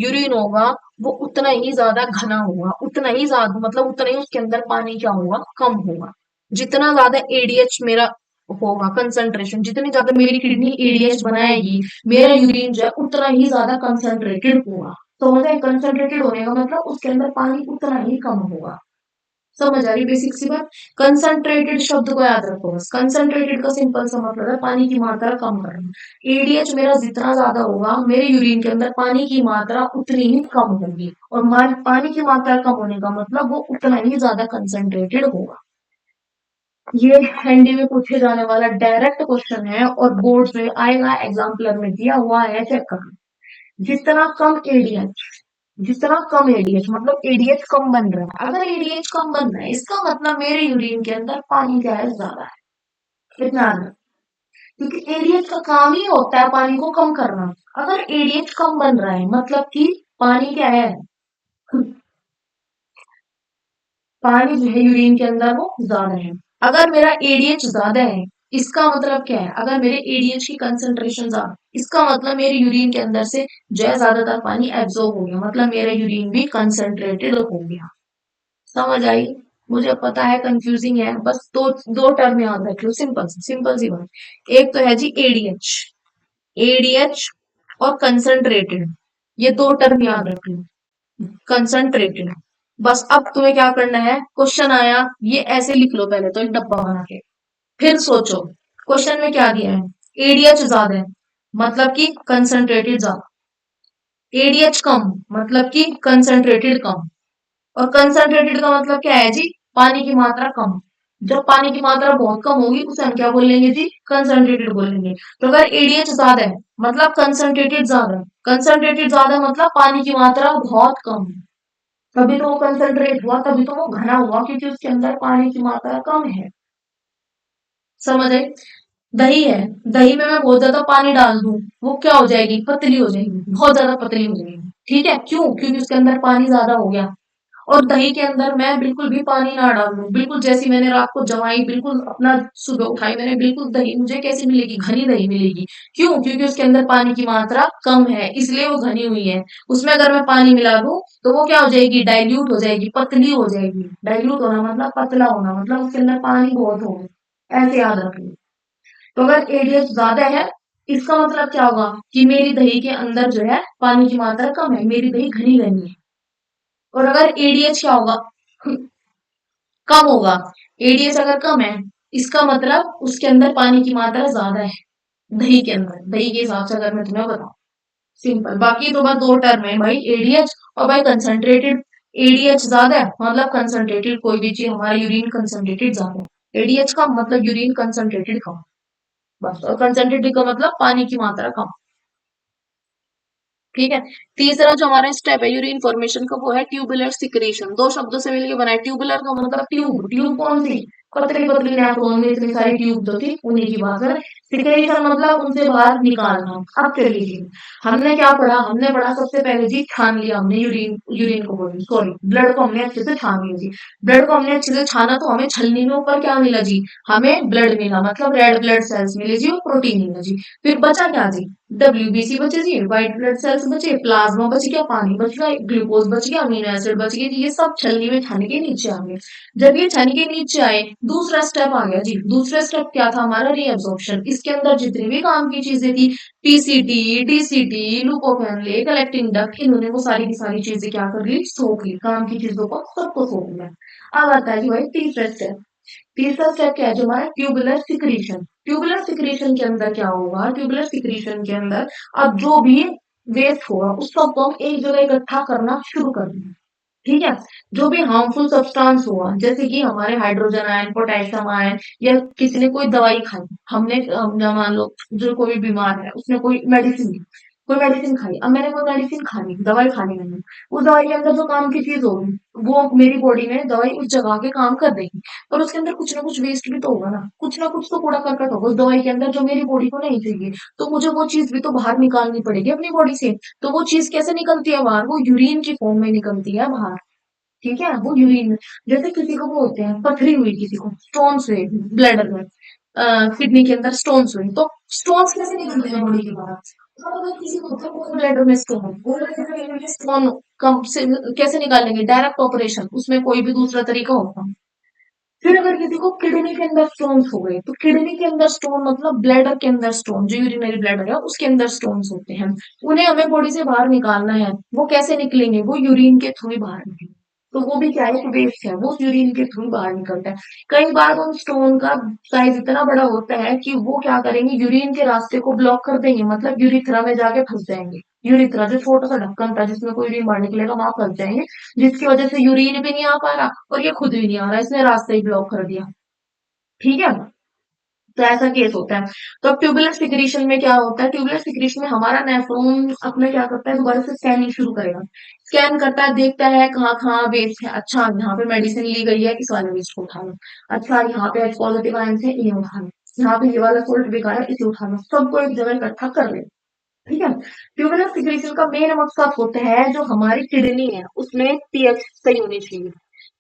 यूरिन होगा वो उतना ही ज्यादा घना होगा, उतना ही ज्यादा मतलब उतना ही उसके अंदर पानी क्या होगा, कम होगा। जितना ज्यादा एडीएच मेरा होगा कंसंट्रेशन, जितनी ज्यादा मेरी किडनी एडीएच बनाएगी, मेरा यूरिन जो है उतना ही ज्यादा कंसंट्रेटेड होगा। तो मतलब कंसंट्रेटेड होने का मतलब उसके अंदर पानी उतना ही कम होगा। समझ आ रही बेसिक सी बात? कंसंट्रेटेड शब्द को याद रखो बस। कंसंट्रेटेड का सिंपल सा मतलब है पानी की मात्रा कम करना। एडीएच मेरा जितना ज्यादा होगा, मेरे यूरिन के अंदर पानी की मात्रा उतनी ही कम होगी, और पानी की मात्रा कम होने का मतलब वो उतना ही ज्यादा कंसंट्रेटेड होगा। ये एनडी में पूछे जाने वाला डायरेक्ट क्वेश्चन है, और बोर्ड से आएगा, एग्जाम्पलर में दिया हुआ है, चेक करना। जितना कम एडीएच, जितना कम एडीएच मतलब एडीएच कम बन रहा है, अगर एडीएच कम बन रहा है इसका मतलब मेरे यूरिन के अंदर पानी क्या है, ज्यादा है। इतना याद रखो। क्योंकि एडीएच का काम ही होता है पानी को कम करना। अगर एडीएच कम बन रहा है मतलब कि पानी क्या है, पानी जो है यूरिन के अंदर वो ज्यादा है। अगर मेरा एडीएच ज्यादा है, इसका मतलब क्या है, अगर मेरे एडीएच की कंसंट्रेशन ज्यादा, इसका मतलब मेरे यूरिन के अंदर से जो है ज्यादातर पानी एब्जॉर्ब हो गया, मतलब मेरा यूरिन भी कंसंट्रेटेड हो गया। समझ आई? मुझे पता है कंफ्यूजिंग है, बस दो दो टर्म याद रख लो, सिंपल सी बात। एक तो है जी एडीएच, एडीएच और कंसंट्रेटेड, ये दो टर्म याद रख लो। कंसंट्रेटेड, बस अब तुम्हें क्या करना है, क्वेश्चन आया ये ऐसे लिख लो पहले तो एक डब्बा बना के, फिर सोचो क्वेश्चन में क्या दिया है। एडीएच ज्यादा है मतलब कि कंसंट्रेटेड ज्यादा, एडीएच कम मतलब कि कंसंट्रेटेड कम, और कंसंट्रेटेड का मतलब क्या है जी, पानी की मात्रा कम। जब पानी की मात्रा बहुत कम होगी उसे हम क्या बोलेंगे जी, कंसंट्रेटेड बोलेंगे। तो अगर एडीएच ज्यादा है मतलब कंसंट्रेटेड ज्यादा है, कंसंट्रेटेड ज्यादा मतलब पानी की मात्रा बहुत कम है, तभी तो वो कंसंट्रेट हुआ, तभी तो वो घना हुआ, क्योंकि उसके अंदर पानी की मात्रा कम है। समझ आई? दही है, दही में मैं बहुत ज्यादा पानी डाल दूं, वो क्या हो जाएगी, पतली हो जाएगी, बहुत ज्यादा पतली हो जाएगी। ठीक है, क्यों? क्योंकि उसके अंदर पानी ज्यादा हो गया। और दही के अंदर मैं बिल्कुल भी पानी ना डाल दूं, बिल्कुल जैसी मैंने रात को जमाई, बिल्कुल अपना सुबह उठाई मैंने, बिल्कुल दही मुझे कैसी मिलेगी, घनी दही मिलेगी। क्यों? क्योंकि उसके अंदर पानी की मात्रा कम है, इसलिए वो घनी हुई है। उसमें अगर मैं पानी मिला दूं तो वो क्या हो जाएगी, डाइल्यूट हो जाएगी, पतली हो जाएगी। डाइल्यूट होना मतलब पतला होना, मतलब उसके अंदर पानी बहुत होगा, ऐसे याद रखिए। तो अगर एडीएच ज्यादा है, इसका मतलब क्या होगा कि मेरी दही के अंदर जो है पानी की मात्रा कम है, मेरी दही घनी घनी है। और अगर एडीएच क्या होगा, कम होगा, एडीएच अगर कम है इसका मतलब उसके अंदर पानी की मात्रा ज्यादा है, दही के अंदर, दही के हिसाब से अगर मैं तुम्हें बताऊं, सिंपल। बाकी तो बस दो टर्म है भाई, एडीएच और भाई कंसंट्रेटेड। एडीएच ज्यादा है मतलब कंसंट्रेटेड, कोई भी चीज हमारा यूरिन कंसंट्रेटेड ज्यादा है, एडीएच कम मतलब यूरिन कंसंट्रेटेड कम, बस। और कंसंट्रेटेड का मतलब पानी की मात्रा कम। ठीक है। तीसरा जो हमारा स्टेप है यूरिन फॉर्मेशन का, वो है ट्यूबुलर सिक्रेशन। दो शब्दों से मिलकर बना है। ट्यूबुलर का मतलब ट्यूब, ट्यूब कौन सी, पतली पतली नेफ्रॉन में इतनी सारी ट्यूब तो थी, उन्हीं की बात है। सिक्रेशन मतलब उनसे बाहर निकालना। अब चलिए, हमने क्या पढ़ा, हमने पढ़ा सबसे पहले जी, छान लिया हमने यूरिन, यूरिन को बोली सॉरी, ब्लड को हमने अच्छे से छान लिया जी। ब्लड को हमने अच्छे से छाना तो हमें छलनी में ऊपर क्या मिला जी, हमें ब्लड मिला, मतलब रेड ब्लड सेल्स मिले जी, और प्रोटीन मिला जी। फिर बचा क्या जी, डब्ल्यूबीसी बचे जी, व्हाइट ब्लड सेल्स बचे, प्लाज्मा बच गया, पानी बच गया, ग्लूकोज बच गया, अमीनो एसिड बच गए जी। ये सब छलनी में छाने के नीचे आ गए। जब ये छाने के नीचे आए, दूसरा स्टेप आ गया जी। दूसरा स्टेप क्या था हमारा, रीअब्जॉर्प्शन। इसके अंदर जितनी भी काम की चीजें थी, पीसीटी, डीसीटी, लुकोफेनले, कलेक्टिंग डक्ट, इन्होंने वो सारी की सारी चीजें क्या कर ली, सोख ली, काम की चीजों को सबको सोख लिया। अब आता है जी भाई तीसरा स्टेप। तीसरा स्टेप क्या है जो हमारा, ट्यूबुलर सिक्रीशन। ट्यूबुलर सिक्रीशन के अंदर क्या होगा, ट्यूबुलर सिक्रीशन के अंदर अब जो भी वेस्ट होगा उस सबको हम एक जगह इकट्ठा करना शुरू कर देंगे। ठीक है। जो भी हार्मफुल सब्सटेंस हुआ, जैसे कि हमारे हाइड्रोजन आयन, पोटेशियम आयन, या किसी ने कोई दवाई खाई, हमने मान लो जो कोई बीमार है उसने कोई मेडिसिन खाई, अब मैंने कोई मेडिसिन खा ली, दवाई खा ली मैंने, उस दवाई के अंदर जो काम की चीज होगी वो मेरी बॉडी में दवाई उस जगह के काम कर देगी, पर उसके अंदर कुछ ना कुछ वेस्ट भी तो होगा ना कुछ तो कूड़ा करकट होगा उस दवाई के अंदर जो मेरी बॉडी को नहीं चाहिए, तो मुझे वो चीज भी तो बाहर निकालनी पड़ेगी अपनी बॉडी से। तो वो चीज कैसे निकलती है बाहर, वो यूरिन की फॉर्म में निकलती है बाहर। ठीक है, वो यूरिन में, जैसे किसी को वो होते हैं पथरी हुई, किसी को स्टोन्स हुए ब्लैडर में, किडनी के अंदर स्टोन्स हुए, तो स्टोन्स कैसे निकलते हैं बॉडी के बाहर। तो अगर किसी को होता है गॉल ब्लैडर में स्टोन, गॉल ब्लैडर में स्टोन कम से कैसे निकालेंगे, डायरेक्ट ऑपरेशन, उसमें कोई भी दूसरा तरीका होगा। फिर अगर किसी को किडनी के अंदर स्टोन्स हो गए, तो किडनी के अंदर स्टोन मतलब ब्लैडर के अंदर स्टोन, जो यूरिनरी ब्लैडर है उसके अंदर स्टोन्स होते हैं, उन्हें हमें बॉडी से बाहर निकालना है। वो कैसे निकलेंगे, वो यूरिन के थ्रू ही बाहर निकलेंगे। तो वो भी क्या है, एक वेस्ट है, वो यूरिन के थ्रू बाहर निकलता है। कई बार उन स्टोन का साइज इतना बड़ा होता है कि वो क्या करेंगे, यूरिन के रास्ते को ब्लॉक कर देंगे, मतलब यूरिथ्रा में जाके फंस जाएंगे। यूरिथ्रा जो छोटा सा ढक्कन था जिसमें कोई यूरिन बाहर निकलेगा, वहां फंस जाएंगे, जिसकी वजह से यूरिन भी नहीं आ पा रहा और ये खुद भी नहीं आ रहा, इसने रास्ता ही ब्लॉक कर दिया। ठीक है, तो ऐसा केस होता है। तो अब ट्यूबुलर सिक्रीशन में क्या होता है, ट्यूबुलर सिक्रीशन में हमारा नेफ्रॉन अपने क्या करता है, दोबारा से स्कैनिंग शुरू करेगा। स्कैन करता है, देखता है कहाँ कहाँ वेस्ट है, अच्छा यहाँ पे मेडिसिन ली गई है, इस वाले वेस्ट को उठा लो, अच्छा यहाँ पे एच पॉजिटिव आयन है, ये उठा लो, यहाँ पे ये वाला सोल्ट बेकार है, इसे उठा लो, सबको एक जगह इकट्ठा कर ले। ठीक है, ट्यूबुलर सिक्रीशन का मेन मकसद होता है जो हमारी किडनी है उसमें पीएच सही होनी चाहिए।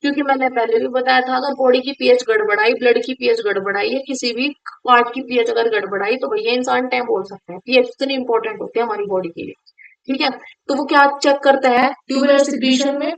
क्योंकि मैंने पहले भी बताया था, अगर बॉडी की पीएच गड़बड़ाई, ब्लड की पीएच गड़बड़ाई, या किसी भी पार्ट की पीएच अगर गड़बड़ाई, तो भैया इंसान टाइम बोल सकता है। पीएच इतनी इंपॉर्टेंट होती है हमारी बॉडी के लिए। ठीक है, तो वो क्या चेक करता है ट्यूबुलर सिक्रीशन में,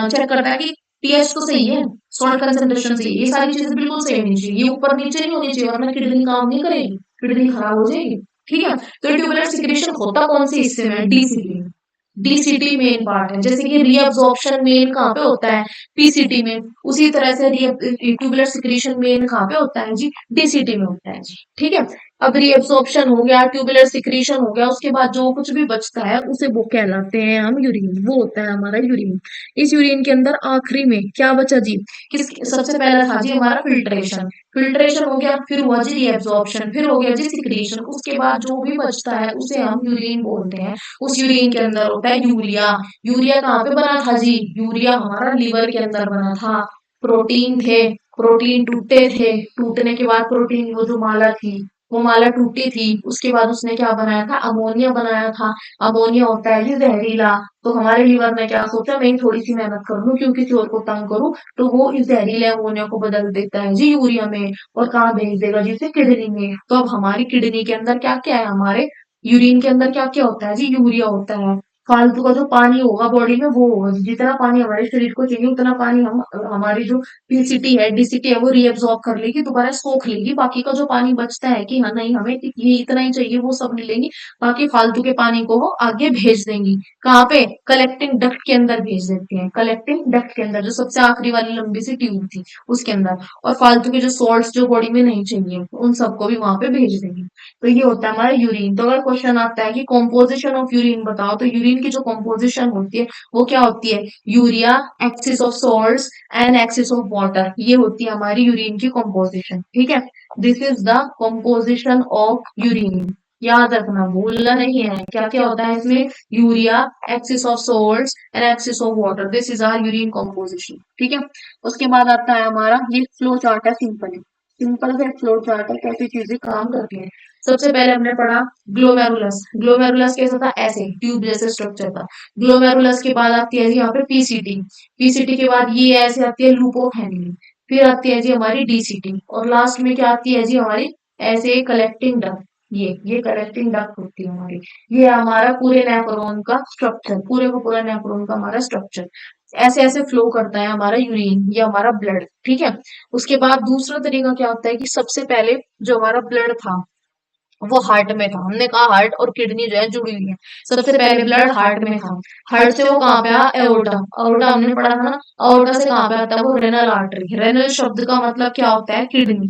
चेक करता है कि पीएच तो सही है, सॉल्ट कंसेंट्रेशन सही है, ये सारी चीजें बिल्कुल सही होनी चाहिए, ये ऊपर नीचे नहीं होनी चाहिए, वरना किडनी काम नहीं करेगी, किडनी खराब हो जाएगी। ठीक है, तो ट्यूबुलर सिक्रीशन होता कौन से हिस्से में, डीसीटी में। डीसीटी मेन पार्ट है, जैसे कि रीअब्जॉर्प्शन मेन कहाँ पे होता है, पीसीटी में, उसी तरह से ट्यूबुलर सिक्रीशन मेन कहाँ पे होता है जी, डीसीटी में होता है जी। ठीक है, अब रीअब्जॉर्प्शन हो गया, ट्यूबुलर सिक्रीशन हो गया, उसके बाद जो कुछ भी बचता है उसे वो कहलाते हैं हम यूरिन, वो होता है हमारा यूरिन। इस यूरिन के अंदर आखिरी में क्या बचा जी, किस सबसे पहला था जी हमारा फिल्ट्रेशन, फिल्ट्रेशन हो गया, फिर हुआ जी रीअब्जॉर्प्शन, फिर हो गया जी सिक्रीशन, उसके बाद जो भी बचता है उसे हम यूरिन बोलते हैं। उस यूरिन के अंदर होता है यूरिया। यूरिया कहाँ पे बना था जी, यूरिया हमारा लीवर के अंदर बना था। प्रोटीन थे, प्रोटीन टूटे थे, टूटने के बाद प्रोटीन वो जो माला थी, वो माला टूटी थी, उसके बाद उसने क्या बनाया था, अमोनिया बनाया था। अमोनिया होता है जी जहरीला। तो हमारे लीवर ने क्या सोचा, मैं थोड़ी सी मेहनत कर लूं, क्यों किसी और को तंग करूं, तो वो इस जहरीले अमोनिया को बदल देता है जी यूरिया में, और कहाँ भेज देगा, जिसे किडनी में। तो अब हमारी किडनी के अंदर क्या क्या है, हमारे यूरिन के अंदर क्या क्या होता है जी, यूरिया होता है। फालतू का जो पानी होगा बॉडी में वो होगा, जितना पानी हमारे शरीर को चाहिए उतना पानी हम, हमारी जो पीसीटी है, डीसीटी है, वो रीअब्सॉर्ब कर लेगी, दोबारा सोख लेगी। बाकी का जो पानी बचता है कि हाँ नहीं हमें ये इतना ही चाहिए, वो सब ले लेंगी। बाकी फालतू के पानी को वो आगे भेज देंगी, कहाँ पे, कलेक्टिंग डक्ट के अंदर भेज देती हैं, कलेक्टिंग डक्ट के अंदर, जो सबसे आखिरी वाली लंबी सी ट्यूब थी उसके अंदर। और फालतू के जो सॉल्ट्स जो बॉडी में नहीं चाहिए उन सबको भी वहां पे भेज देंगी। तो ये होता है हमारा यूरिन। तो अगर क्वेश्चन आता है कि कॉम्पोजिशन ऑफ यूरिन बताओ, तो यूरिन की जो कॉम्पोजिशन होती है वो क्या होती है, urea, excess of salts and excess of water, ये होती है हमारी यूरिन की कॉम्पोजिशन। ठीक है, this is the composition of urine. याद रखना, भूलना नहीं है, क्या क्या होता है इसमें, urea, excess of salts and excess of water, this is our urine composition. ठीक है, उसके बाद आता है हमारा ये फ्लो चार्ट है, सिंपल है, सिंपल से फ्लो चार्ट है, कैसी चीजें काम करती हैं। सबसे पहले हमने पढ़ा ग्लोमेरुलस, ग्लोमेरुलस कैसा था, ऐसे ट्यूब जैसे स्ट्रक्चर था। ग्लोमेरुलस के बाद आती है जी यहाँ पे पीसीटी, पीसीटी के बाद ये ऐसे आती है लूपोफेनिनी, फिर आती है जी हमारी डीसीटी, और लास्ट में क्या आती है जी हमारी, ऐसे कलेक्टिंग डक्ट। ये कलेक्टिंग डक्ट होती है हमारी। ये हमारा पूरे नेफ्रॉन का स्ट्रक्चर, पूरे को पूरा नेफ्रॉन का हमारा स्ट्रक्चर। ऐसे ऐसे फ्लो करता है हमारा यूरिन, ये हमारा ब्लड। ठीक है, उसके बाद दूसरा तरीका क्या होता है कि सबसे पहले जो हमारा ब्लड था वो हार्ट में था, हमने कहा हार्ट और किडनी जो है जुड़ी हुई है। सबसे पहले ब्लड हार्ट में था, हार्ट से वो कहाँ पे आया, एओर्टा, एओर्टा हमने पढ़ा था ना, एओर्टा से कहाँ पे आता है वो, रेनल आर्टरी। रेनल शब्द का मतलब क्या होता है, किडनी।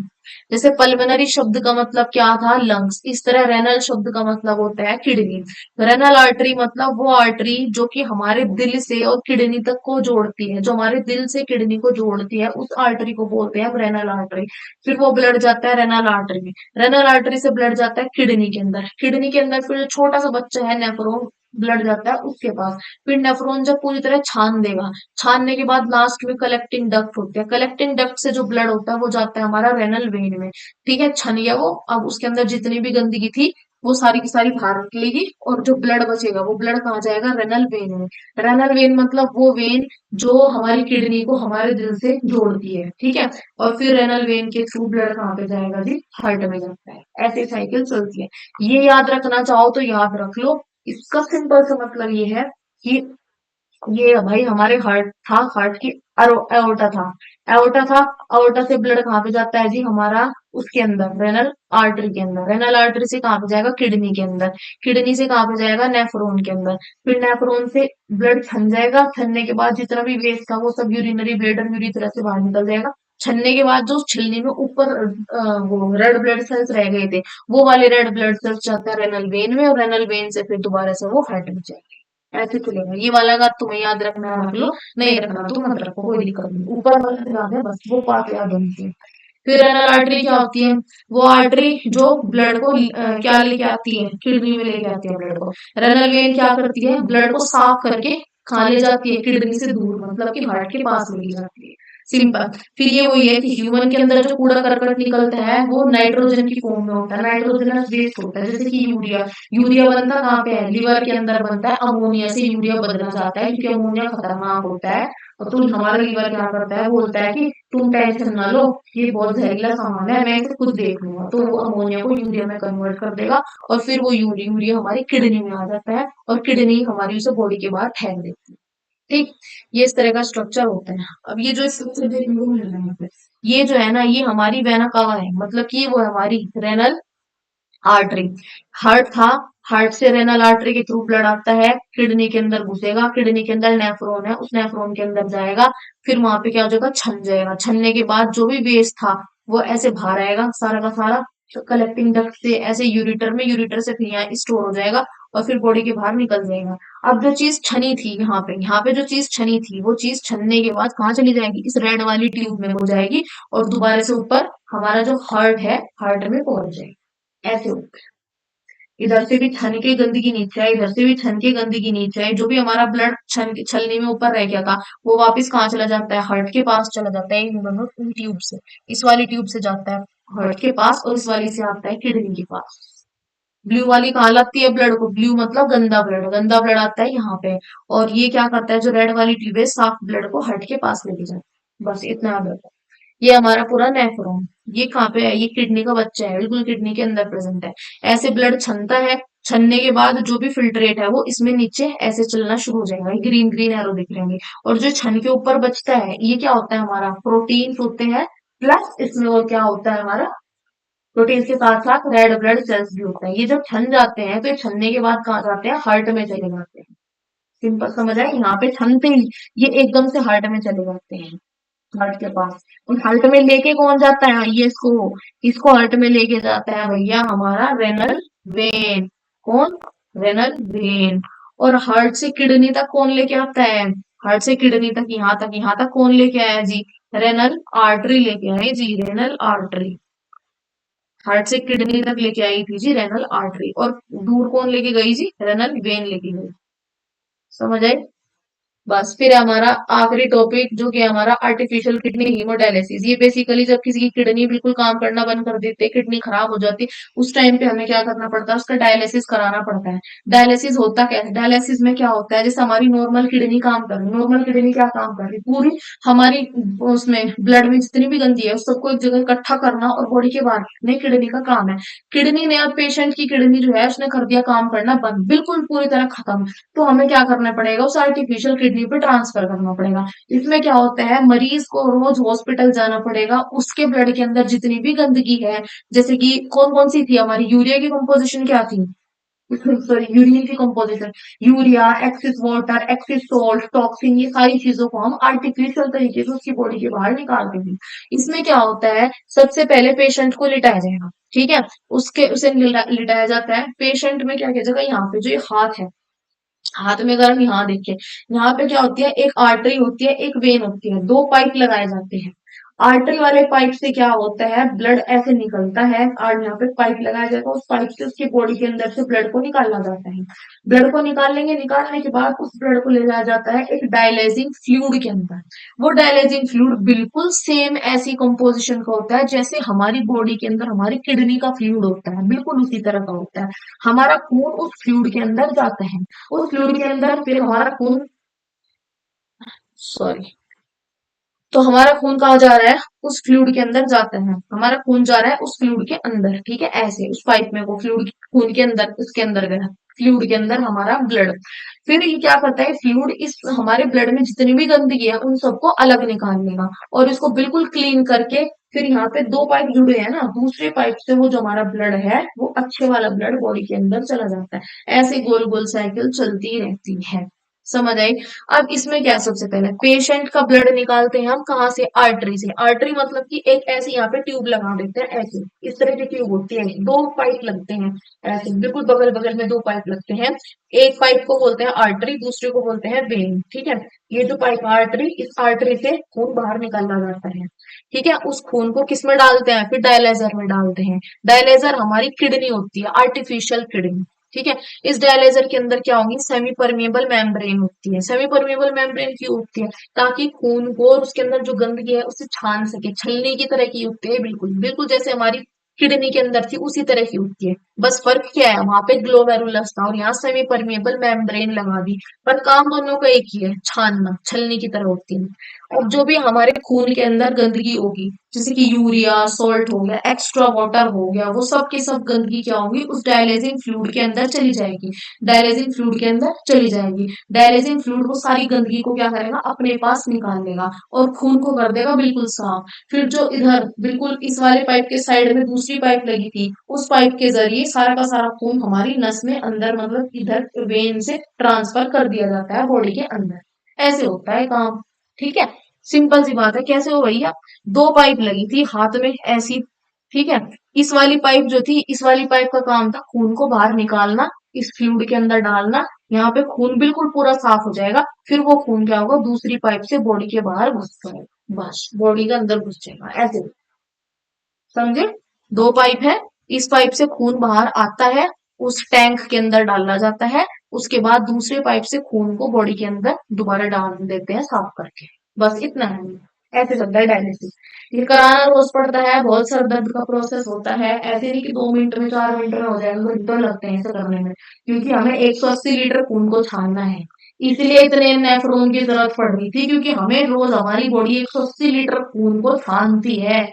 जैसे पल्मोनरी शब्द का मतलब क्या था, लंग्स, इस तरह रेनल शब्द का मतलब होता है किडनी। रेनल आर्टरी मतलब वो आर्टरी जो कि हमारे दिल से और किडनी तक को जोड़ती है, जो हमारे दिल से किडनी को जोड़ती है, उस आर्टरी को बोलते हैं हम रेनल आर्टरी। फिर वो ब्लड जाता है रेनल आर्टरी में, रेनल आर्टरी से ब्लड जाता है किडनी के अंदर, किडनी के अंदर फिर जो छोटा सा बच्चा है नेफ्रॉन, ब्लड जाता है उसके पास। फिर नेफ्रॉन जब पूरी तरह छान देगा, छानने के बाद लास्ट में कलेक्टिंग डक्ट होती है, कलेक्टिंग डक्ट से जो ब्लड होता है वो जाता है हमारा रेनल वेन में। ठीक है, छन गया वो, अब उसके अंदर जितनी भी गंदगी थी वो सारी की सारी बाहर निकलेगी, और जो ब्लड बचेगा वो ब्लड कहाँ जाएगा, रेनल वेन में। रेनल वेन मतलब वो वेन जो हमारी किडनी को हमारे दिल से जोड़ती है। ठीक है, और फिर रेनल वेन के थ्रू ब्लड कहाँ पे जाएगा जी, हार्ट में जाता है। ऐसे साइकिल चलती है। ये याद रखना चाहो तो याद रख लो। इसका सिंपल सा मतलब ये है कि ये भाई हमारे हार्ट था, हार्ट की एओर्टा था, एओर्टा था, एओर्टा से ब्लड कहाँ पे जाता है जी हमारा, उसके अंदर रेनल आर्टरी के अंदर, रेनल आर्टरी से कहाँ पे जाएगा, किडनी के अंदर, किडनी से कहाँ पे जाएगा, नेफ्रॉन के अंदर, फिर नेफ्रॉन से ब्लड छन जाएगा, छनने के बाद जितना भी वेस्ट था वो सब यूरिनरी ब्लैडर पूरी तरह से बाहर निकल जाएगा। छनने के बाद जो छिलने में ऊपर वो रेड ब्लड सेल्स रह गए थे, वो वाले रेड ब्लड सेल्स जाते हैं रेनल वेन में, और रेनल वेन से फिर दोबारा से वो हार्ट में जाएंगे। ऐसे चलेगा। ये वाला का तुम्हें याद रखना है, रख लो, नहीं रखना तो मत रखो, कोई दिक्कत नहीं, ऊपर वाला से याद है बस, वो पार्ट याद होनी चाहिए। फिर रेनल आर्टरी क्या होती है, वो आर्टरी जो ब्लड को क्या लेके आती है, किडनी में लेके आती है ब्लड को। रेनल वेन क्या करती है, ब्लड को साफ करके कहाँ ले जाती है, किडनी से दूर, मतलब कि हार्ट के पास लेके जाती है। सिंपल। फिर ये वही है कि ह्यूमन के अंदर जो कूड़ा करकट निकलता है वो नाइट्रोजन की फॉर्म में होता है, नाइट्रोजनस वेस्ट होता है, जैसे कि यूरिया। यूरिया बनता कहाँ पे है, लिवर के अंदर बनता है, अमोनिया से यूरिया बदला जाता है, क्योंकि अमोनिया खतरनाक होता है। और तो हमारा लीवर क्या करता है, बोलता है कि तुम टेंशन ना लो, ये बहुत जहरीला सामान है, मैं इसे खुद देख लूंगा, तो वो अमोनिया को यूरिया में कन्वर्ट कर देगा, और फिर वो यूरिया हमारी किडनी में आ जाता है, और किडनी हमारी उसे बॉडी के बाहर फेंक देती है। ठीक, ये इस तरह का स्ट्रक्चर होता है। अब ये जो स्ट्रक्चर देखने को मिल रहा है यहाँ पे, ये जो है ना, ये हमारी वेना कावा है, मतलब कि वो है हमारी रेनल आर्टरी। हार्ट था, हार्ट से रेनल आर्टरी के थ्रू ब्लड आता है, किडनी के अंदर घुसेगा, किडनी के अंदर नेफ्रॉन है, उस नेफ्रॉन के अंदर जाएगा, फिर वहां पे क्या हो जाएगा, छन जाएगा, छनने के बाद जो भी वेस्ट था वो ऐसे बाहर आएगा सारा का सारा, कलेक्टिंग डक्ट से ऐसे यूरिटर में, यूरिटर से फिर यहाँ स्टोर हो जाएगा, और फिर बॉडी के बाहर निकल जाएगा। अब जो चीज छनी थी यहाँ पे जो चीज छनी थी, वो चीज छनने के बाद कहाँ चली जाएगी, इस रेड वाली ट्यूब में हो जाएगी, और दोबारा से ऊपर हमारा जो हार्ट है, हार्ट में पहुंच जाएगी। ऐसे होता है। इधर से भी छन के गंदगी नीचे आई, इधर से भी छन के गंदगी नीचे आई, जो भी हमारा ब्लड छलनी में ऊपर रह गया था वो वापस कहाँ चला जाता है, हार्ट के पास चला जाता है, इन दोनों ट्यूब से। इस वाली ट्यूब से जाता है हार्ट के पास, और इस वाली से आता है किडनी के पास। ब्लू वाली कहाँ लाती है ब्लड को, ब्लू मतलब गंदा ब्लड, गंदा ब्लड आता है यहाँ पे। और ये क्या करता है, जो रेड वाली ट्यूब है, साफ ब्लड को हार्ट के पास लेके जाता है। बस इतना याद रखो। ये हमारा पूरा नेफ्रॉन, ये कहाँ पे है, ये किडनी का बच्चा है, बिल्कुल किडनी के अंदर प्रेजेंट है। ऐसे ब्लड छनता है, छनने के बाद जो भी फिल्ट्रेट है वो इसमें नीचे ऐसे चलना शुरू हो जाएगा, ग्रीन ग्रीन एरो दिख रहे होंगे। और जो छन के ऊपर बचता है, ये क्या होता है, हमारा प्रोटीन होते हैं, प्लस इसमें और क्या होता है हमारा, प्रोटीन के साथ साथ रेड ब्लड सेल्स भी होते हैं। ये जब छन जाते हैं तो ये छनने के बाद कहाँ जाते हैं, हार्ट में चले जाते हैं। सिंपल समझ आए, यहाँ पे छनते ही ये एकदम से हार्ट में चले जाते हैं, हार्ट के पास। और हार्ट में लेके कौन जाता है, ये इसको, इसको हार्ट में लेके जाता है भैया हमारा रेनल वेन। कौन, रेनल वेन। और हार्ट से किडनी तक कौन लेके आता है, हार्ट से किडनी तक, यहाँ तक, यहाँ तक कौन लेके आया जी, रेनल आर्टरी लेके आए जी, रेनल आर्टरी। हार्ट से किडनी तक लेके आई थी जी रेनल आर्टरी, और दूर कौन लेके गई जी, रेनल वेन लेके गई। समझ आई। बस फिर हमारा आखिरी टॉपिक जो कि हमारा आर्टिफिशियल किडनी हीमोडायलिसिस। ये बेसिकली जब किसी की किडनी बिल्कुल काम करना बंद कर देती है, किडनी खराब हो जाती है, उस टाइम पे हमें क्या करना पड़ता है, उसका डायलिसिस कराना पड़ता है। डायलिसिस होता क्या है, डायलिसिस में क्या होता है, जैसे हमारी नॉर्मल किडनी काम कर रही है, नॉर्मल किडनी क्या काम कर रही है, पूरी हमारी उसमें ब्लड में जितनी भी गंदगी है उस सबको एक जगह इकट्ठा करना और बॉडी के बाहर फेंकना किडनी का काम है। किडनी ने, अब पेशेंट की किडनी जो है उसने कर दिया काम करना बंद, बिल्कुल पूरी तरह खत्म, तो हमें क्या करना पड़ेगा, उस आर्टिफिशियल किडनी पे ट्रांसफर करना पड़ेगा। इसमें क्या होता है, मरीज को रोज हॉस्पिटल जाना पड़ेगा, उसके ब्लड के अंदर जितनी भी गंदगी है, जैसे कि कौन कौन सी थी हमारी, यूरिया की कंपोजिशन क्या थी, सॉरी, यूरिन की composition, urea, axis water, axis salt, toxin, ये सारी चीजों को हम आर्टिफिशियल तरीके से उसकी बॉडी के बाहर निकालते हैं। इसमें क्या होता है, सबसे पहले पेशेंट को लिटाया जाएगा, ठीक है, उसके उसे लिटाया जाता है। पेशेंट में क्या किया जाएगा, यहाँ पे जो ये हाथ है, हाथ में अगर हम यहाँ देखें, यहाँ पे क्या होती है, एक आर्टरी होती है, एक वेन होती है, दो पाइप लगाए जाते हैं। आर्टरी वाले पाइप से क्या होता है, ब्लड ऐसे निकलता है, और यहाँ पे पाइप लगाया जाएगा, उस पाइप से उसकी बॉडी के अंदर से ब्लड को निकाला जाता है। ब्लड को निकालेंगे, निकालने के बाद उस ब्लड को ले जाया जाता है एक डायलाइजिंग फ्लूइड के अंदर। वो डायलाइजिंग फ्लूइड बिल्कुल सेम ऐसी कंपोजिशन का होता है जैसे हमारी बॉडी के अंदर हमारी किडनी का फ्लूइड होता है, बिल्कुल उसी तरह का होता है। हमारा खून उस फ्लूइड के अंदर जाता है, उस फ्लूइड के अंदर फिर हमारा खून, सॉरी, तो हमारा खून कहाँ जा रहा है, उस फ्लूइड के अंदर जाता है, हमारा खून जा रहा है उस फ्लूइड के अंदर, ठीक है, ऐसे उस पाइप में वो फ्लूइड खून के अंदर, उसके अंदर गया, फ्लूइड के अंदर हमारा ब्लड। फिर ये क्या करता है, फ्लूइड इस हमारे ब्लड में जितनी भी गंदगी है उन सबको अलग निकाल लेगा, और इसको बिल्कुल क्लीन करके फिर यहाँ पे दो पाइप जुड़े हैं ना, दूसरे पाइप से वो जो हमारा ब्लड है वो अच्छे वाला ब्लड बॉडी के अंदर चला जाता है। ऐसे गोल गोल साइकिल चलती रहती है। समझ आई। अब इसमें क्या है, सबसे पहले पेशेंट का ब्लड निकालते हैं हम कहाँ से, आर्टरी से। आर्टरी मतलब कि एक ऐसी यहाँ पे ट्यूब लगा देते हैं, ऐसे इस तरह की ट्यूब होती है, दो पाइप लगते हैं, ऐसे बिल्कुल बगल बगल में दो पाइप लगते हैं। एक पाइप को बोलते हैं आर्टरी, दूसरे को बोलते हैं वेन, ठीक है। ये जो पाइप आर्टरी, इस आर्टरी से खून बाहर निकाला जाता है, ठीक है। उस खून को किस में डालते हैं, फिर डायलाइजर में डालते हैं। डायलाइजर हमारी किडनी होती है, आर्टिफिशियल किडनी, ठीक है। इस डायलाइजर के अंदर क्या होगी, सेमी परमिएबल मेम्ब्रेन होती है। सेमी परमिएबल मेम्ब्रेन क्यों होती है, ताकि खून को और उसके अंदर जो गंदगी है उसे छान सके, छलनी की तरह की होती है, बिल्कुल बिल्कुल जैसे हमारी किडनी के अंदर थी उसी तरह की होती है। बस फर्क क्या है, वहां पे ग्लोमेरुलस था और यहाँ सेमी परमिएबल मेम्ब्रेन लगा दी, पर काम दोनों का एक ही है, छानना, छलनी की तरह होती है। अब जो भी हमारे खून के अंदर गंदगी होगी, जैसे कि यूरिया, सॉल्ट हो गया, एक्स्ट्रा वाटर हो गया, वो सब की सब गंदगी क्या होगी, उस डायलिसिंग फ्लूइड के अंदर चली जाएगी। डायलिसिंग फ्लूइड के अंदर चली जाएगी। डायलिसिंग फ्लूइड वो सारी गंदगी को क्या करेगा, अपने पास निकाल लेगा और खून को कर देगा बिल्कुल साफ। फिर जो इधर बिल्कुल इस वाले पाइप के साइड में दूसरी पाइप लगी थी, उस पाइप के जरिए सारा का सारा खून हमारी नस में अंदर, मतलब इधर वेन से ट्रांसफर कर दिया जाता है बॉडी के अंदर। ऐसे होता है काम, ठीक है। सिंपल सी बात है, कैसे हो भैया, दो पाइप लगी थी हाथ में ऐसी, ठीक है। इस वाली पाइप जो थी, इस वाली पाइप का काम था खून को बाहर निकालना, इस फ्लूइड के अंदर डालना, यहाँ पे खून बिल्कुल पूरा साफ हो जाएगा। फिर वो खून क्या होगा, दूसरी पाइप से बॉडी के बाहर घुस जाएगा, बस बॉडी के अंदर घुस जाएगा, ऐसे, समझे। दो पाइप है, इस पाइप से खून बाहर आता है, उस टैंक के अंदर डाला जाता है, उसके बाद दूसरे पाइप से खून को बॉडी के अंदर दोबारा डाल देते हैं साफ करके, बस इतना है। ऐसे चलता है डायलिसिस। ये कराना रोज पड़ता है, बहुत सर दर्द का प्रोसेस होता है, ऐसे नहीं कि 2 मिनट में 4 मिनट में हो जाएगा, घंटों लगते हैं इसे करने में, क्योंकि हमें 180 लीटर खून को छानना है। इसलिए इतने नेफ्रोन की जरूरत पड़ रही थी, क्योंकि हमें रोज हमारी बॉडी 180 लीटर खून को छानती है।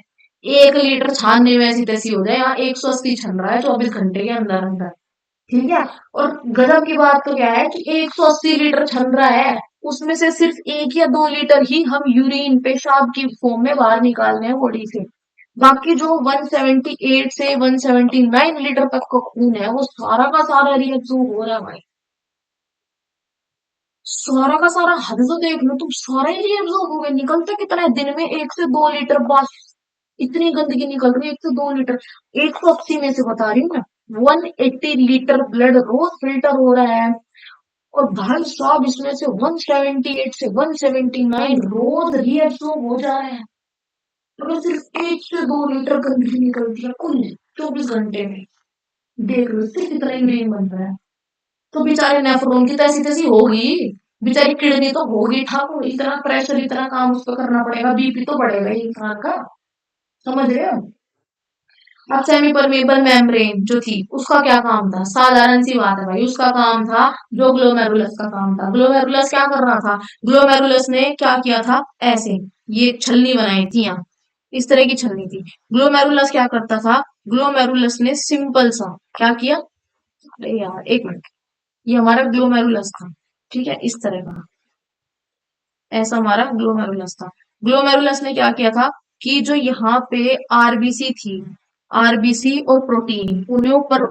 1 लीटर छानने में ऐसी तैसी हो जाए, यहाँ 180 छन रहा है 24 घंटे के अंदर अंदर, ठीक है। और गजब की बात तो क्या है कि 180 लीटर छन रहा है, उसमें से सिर्फ 1 या 2 लीटर ही हम यूरिन, पेशाब की फॉर्म में बाहर निकालने हैं बॉडी से। बाकी जो 178 से 179 लीटर तक का खून है वो सारा का सारा रिएब्सॉर्ब हो रहा है भाई, सारा का सारा। हद तो देख लो तुम, सारा ही रिएब्सॉर्ब हो गया। निकलता कितना है दिन में, 1 से 2 लीटर बस। इतनी गंदगी निकल रही है, 1 से 2 लीटर। 180 में से बता रही हूँ मैं, 180 लीटर ब्लड रोज फिल्टर हो रहा है। और भाई साहब इसमें से 178 से 179 रोज रिएब्सॉर्ब हो जा रहे हैं। अगर सिर्फ 1 से 2 लीटर गंदगी निकलती है कुल 24 घंटे में, देख लो सिर्फ इतना ही यूरिन बन रहा है। तो बेचारे नेफ्रॉन की तैसी तैसी होगी, बेचारी किडनी तो होगी ठाकुर, इतना प्रेशर, इतना काम उसको करना पड़ेगा, बीपी तो बढ़ेगा ही इंसान का, समझ रहे हो। अब सेमी परमेबल मेम्ब्रेन जो थी उसका क्या काम था, साधारण सी बात है भाई, उसका काम था जो ग्लोमेरुलस का काम था। ग्लोमेरुलस क्या कर रहा था, ग्लोमेरुलस ने क्या किया था, ऐसे ये छलनी बनाई थी यहाँ, इस तरह की छलनी थी। ग्लोमेरुलस क्या करता था, ग्लोमेरुलस ने सिंपल सा क्या किया, अरे यार एक मिनट, ये हमारा ग्लोमेरुलस था, ठीक है, इस तरह का, ऐसा हमारा ग्लोमेरुलस था। ग्लोमेरुलस ने क्या किया था कि जो यहाँ पे आरबीसी थी, आरबीसी और प्रोटीन, उन्हें ऊपर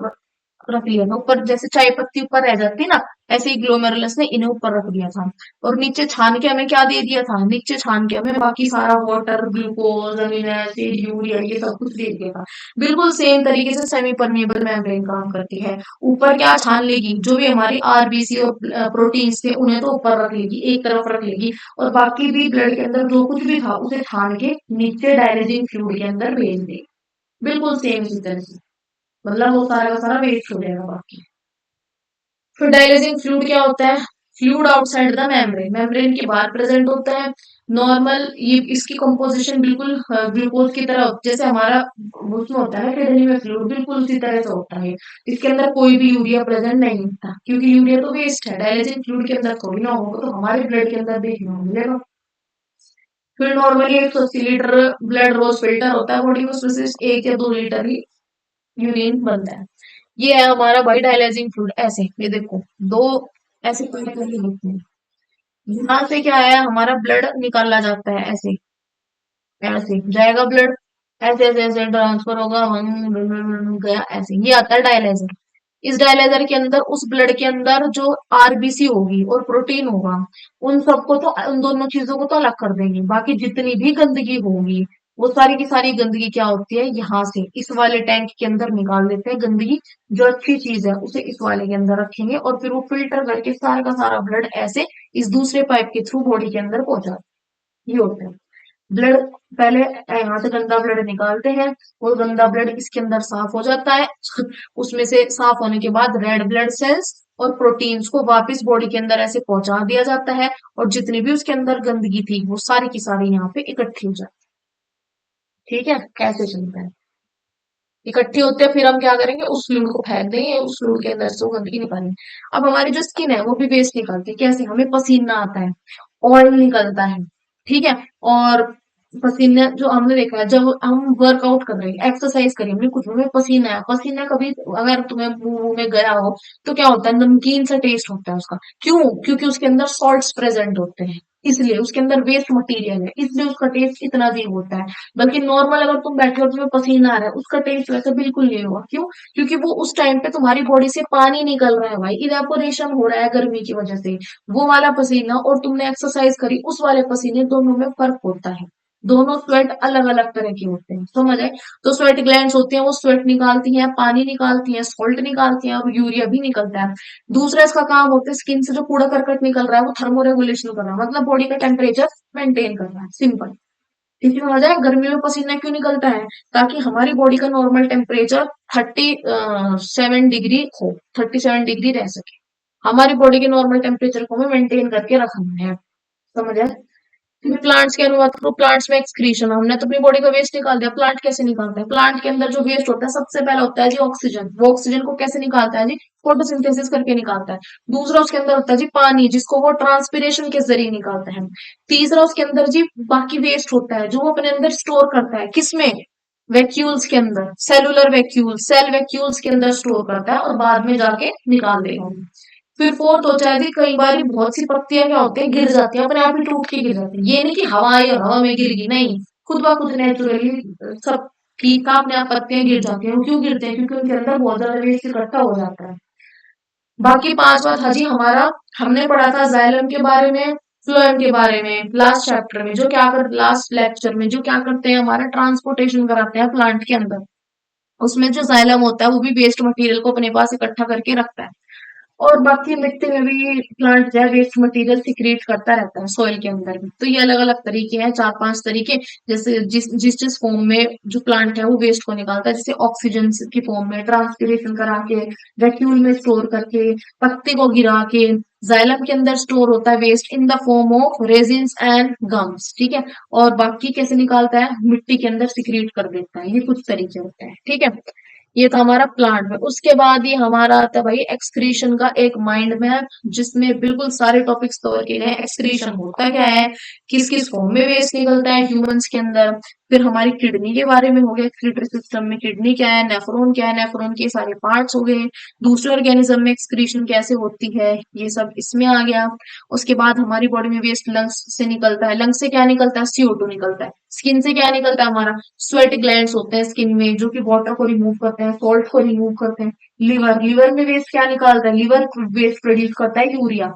रख लिया था ऊपर, जैसे चाय पत्ती ऊपर रह जाती ना, ऐसे ही ग्लोमेरुलस ने इन्हें ऊपर रख दिया था। और नीचे छान के हमें क्या दे दिया था, नीचे छान के हमें बाकी सारा water, glucose, amino acid, urea, ये सब कुछ दे दिया था। बिल्कुल सेम तरीके से सेमी परमिएबल मेम्ब्रेन काम करती है। ऊपर क्या छान लेगी, जो भी हमारी आरबीसी और प्रोटीन्स थे उन्हें तो ऊपर रख लेगी, एक तरफ रख लेगी, और बाकी भी ब्लड के अंदर जो कुछ भी था उसे छान के नीचे डायलिसिंग फ्लूइड के अंदर भेज देगी। बिल्कुल सेम इसी तरह से, मतलब वो सारा का सारा वेस्ट हो जाएगा बाकी। फिर डायलिसिंग फ्लूइड क्या होता है, fluid outside the membrane, membrane के बाहर प्रेजेंट होता है। नॉर्मल ये इसकी कंपोजिशन बिल्कुल ग्लूकोज की तरह, जैसे हमारा उसमें होता है ना किडनी में फ्लूइड, बिल्कुल उसी तरह से होता है। इसके अंदर कोई भी यूरिया प्रेजेंट नहीं होता, क्योंकि यूरिया तो वेस्ट है, डायलिसिंग फ्लूइड के अंदर थोड़ी ना होगा, तो हमारे ब्लड के अंदर देखने को मिलेगा। फिर नॉर्मली 180 लीटर ब्लड रोज फिल्टर होता है बॉडी में, उसमें से 1 या 2 लीटर ही यूरिन बनता है। ये है हमारा भाई डायलाइजिंग फ्लूइड, ऐसे ये देखो, दो ऐसे पाइप लगे होते हैं। यहाँ से क्या है, हमारा ब्लड निकाला जाता है, ऐसे ऐसे जाएगा ब्लड, ऐसे ऐसे ऐसे ट्रांसफर होगा, गया ऐसे, ये आता है डायलाइजर। इस डायलाइजर के अंदर, उस ब्लड के अंदर जो आरबीसी होगी और प्रोटीन होगा, उन सबको तो, उन दोनों चीजों को तो अलग कर देंगे, बाकी जितनी भी गंदगी होगी वो सारी की सारी गंदगी क्या होती है, यहाँ से इस वाले टैंक के अंदर निकाल देते हैं गंदगी। जो अच्छी चीज है उसे इस वाले के अंदर रखेंगे, और फिर वो फिल्टर करके सारा का सारा ब्लड ऐसे इस दूसरे पाइप के थ्रू बॉडी के अंदर पहुंचा, ये होता है ब्लड। पहले यहाँ से गंदा ब्लड निकालते हैं, वो गंदा ब्लड इसके अंदर साफ हो जाता है। उसमें से साफ होने के बाद रेड ब्लड सेल्स और प्रोटीन्स को वापस बॉडी के अंदर ऐसे पहुंचा दिया जाता है, और जितनी भी उसके अंदर गंदगी थी वो सारी की सारी यहाँ पे इकट्ठी हो जाती है। ठीक है, कैसे चलता है, इकट्ठी होते हैं, फिर हम क्या करेंगे, उस फ्लूइड को फेंक देंगे, उस फ्लूइड के अंदर से वो गंदगी निकालेंगे। अब हमारी जो स्किन है वो भी वेस्ट निकालती है, कैसे, हमें पसीना आता है, ऑयल निकलता है, ठीक है। और पसीना जो हमने देखा है, जब हम वर्कआउट कर रहे हैं, एक्सरसाइज करें, हमने कुछ में पसीना है, पसीना कभी अगर तुम्हें मुंह में गया हो तो क्या होता है, नमकीन सा टेस्ट होता है उसका। क्यों, क्योंकि उसके अंदर सॉल्ट्स प्रेजेंट होते हैं, इसलिए उसके अंदर वेस्ट मटेरियल है, इसलिए उसका टेस्ट इतना अजीब होता है। बल्कि नॉर्मल अगर तुम बैठे हो तुम्हें पसीना आ रहा है, उसका टेस्ट वैसे बिल्कुल नहीं होगा। क्यों, क्योंकि वो उस टाइम पे तुम्हारी बॉडी से पानी निकल रहा है भाई, इवेपोरेशन हो रहा है गर्मी की वजह से। वो वाला पसीना और तुमने एक्सरसाइज करी उस वाले पसीने, दोनों में फर्क होता है। दोनों स्वेट अलग अलग तरह के होते हैं, समझ आए। तो स्वेट ग्लैंड्स होती हैं, वो स्वेट निकालती हैं, पानी निकालती हैं, सॉल्ट निकालती हैं, और यूरिया भी निकलता है। दूसरा इसका काम होता है, स्किन से जो कूड़ा करकट निकल रहा है वो थर्मो रेगुलेशन कर रहा है, मतलब बॉडी का टेम्परेचर मेंटेन कर रहा है, सिंपल। ठीक है, समझ आया, गर्मियों में पसीना क्यों निकलता है, ताकि हमारी बॉडी का नॉर्मल टेम्परेचर 37 डिग्री हो, 37 डिग्री रह सके। हमारी बॉडी के नॉर्मल टेम्परेचर को हमें मेंटेन करके रखना है, समझ आया। फिर प्लांट्स की अनुबात करो, प्लांट्स में एक्सक्रीशन, हमने तो अपनी बॉडी का वेस्ट निकाल दिया, प्लांट कैसे निकालता है, प्लांट के अंदर जो वेस्ट होता है सबसे पहला होता है जी ऑक्सीजन। वो ऑक्सीजन को कैसे निकालता है जी, फोटोसिंथेसिस करके निकालता है। दूसरा उसके अंदर होता है जी पानी, जिसको वो ट्रांसपिरेशन के जरिए निकालता है। तीसरा उसके अंदर जी बाकी वेस्ट होता है, जो वो अपने अंदर स्टोर करता है, किसमें, वैक्यूल्स के अंदर, सेलुलर वैक्यूल, सेल वैक्यूल्स के अंदर स्टोर करता है, और बाद में जाके निकाल देगा। फिर फोर्थ होता है जी, कई बार बहुत सी पत्तियां क्या होती है, गिर जाती है, अपने आप ही टूट के गिर जाती है। ये नहीं कि हवा आई और हवा में गिर गई, नहीं, खुद ब खुद नेचुरली सब ठीक था, अपने आप पत्तियां गिर जाती हैं। वो क्यों गिरते हैं, क्योंकि उनके अंदर बहुत ज्यादा वेस्ट इकट्ठा हो जाता है। बाकी पांचवा था जी हमारा, हमने पढ़ा था जाइलम के बारे में, फ्लोएम के बारे में लास्ट चैप्टर में, जो क्या कर, लास्ट लेक्चर में जो क्या करते हैं, हमारा ट्रांसपोर्टेशन कराते हैं प्लांट के अंदर। उसमें जो जाइलम होता है वो भी वेस्ट मटेरियल को अपने पास इकट्ठा करके रखता है। और बाकी मिट्टी में भी प्लांट जो है वेस्ट मटेरियल सिक्रिएट करता रहता है सॉइल के अंदर भी। तो ये अलग अलग तरीके हैं, 4-5 तरीके, जैसे जिस जिस जिस फॉर्म में जो प्लांट है वो वेस्ट को निकालता है, जैसे ऑक्सीजन की फॉर्म में ट्रांसपिरेशन करा के, वैक्यूल में स्टोर करके, पत्ते को गिरा के। जाइलम के अंदर स्टोर होता है waste in the form of resins and gums, ठीक है। और बाकी कैसे निकालता है, मिट्टी के अंदर सिक्रिएट कर देता है। ये कुछ तरीके होते हैं, ठीक है। ये था हमारा प्लांट में। उसके बाद ये हमारा आता है भाई एक्सक्रीशन का एक माइंड मैप, जिसमें बिल्कुल सारे टॉपिक्स कवर किए गए हैं। एक्सक्रीशन होता क्या है, किस किस फॉर्म में वेस्ट निकलता है ह्यूमंस के अंदर। फिर हमारी किडनी के बारे में हो गया, एक्सक्रीटरी सिस्टम में किडनी क्या है, नेफ्रॉन क्या है, नेफ्रॉन के सारे पार्ट्स हो गए। दूसरे ऑर्गेनिज्म में एक्सक्रीशन कैसे होती है, ये सब इसमें आ गया। उसके बाद हमारी बॉडी में वेस्ट लंग्स से निकलता है, लंग्स से क्या निकलता है, CO2 निकलता है। स्किन से क्या निकलता है हमारा, स्वेट ग्लैंड्स होते हैं स्किन में जो कि वाटर को रिमूव करते हैं, सॉल्ट को रिमूव करते हैं। लिवर, लिवर में वेस्ट क्या निकालता है, लिवर वेस्ट प्रोड्यूस करता है यूरिया,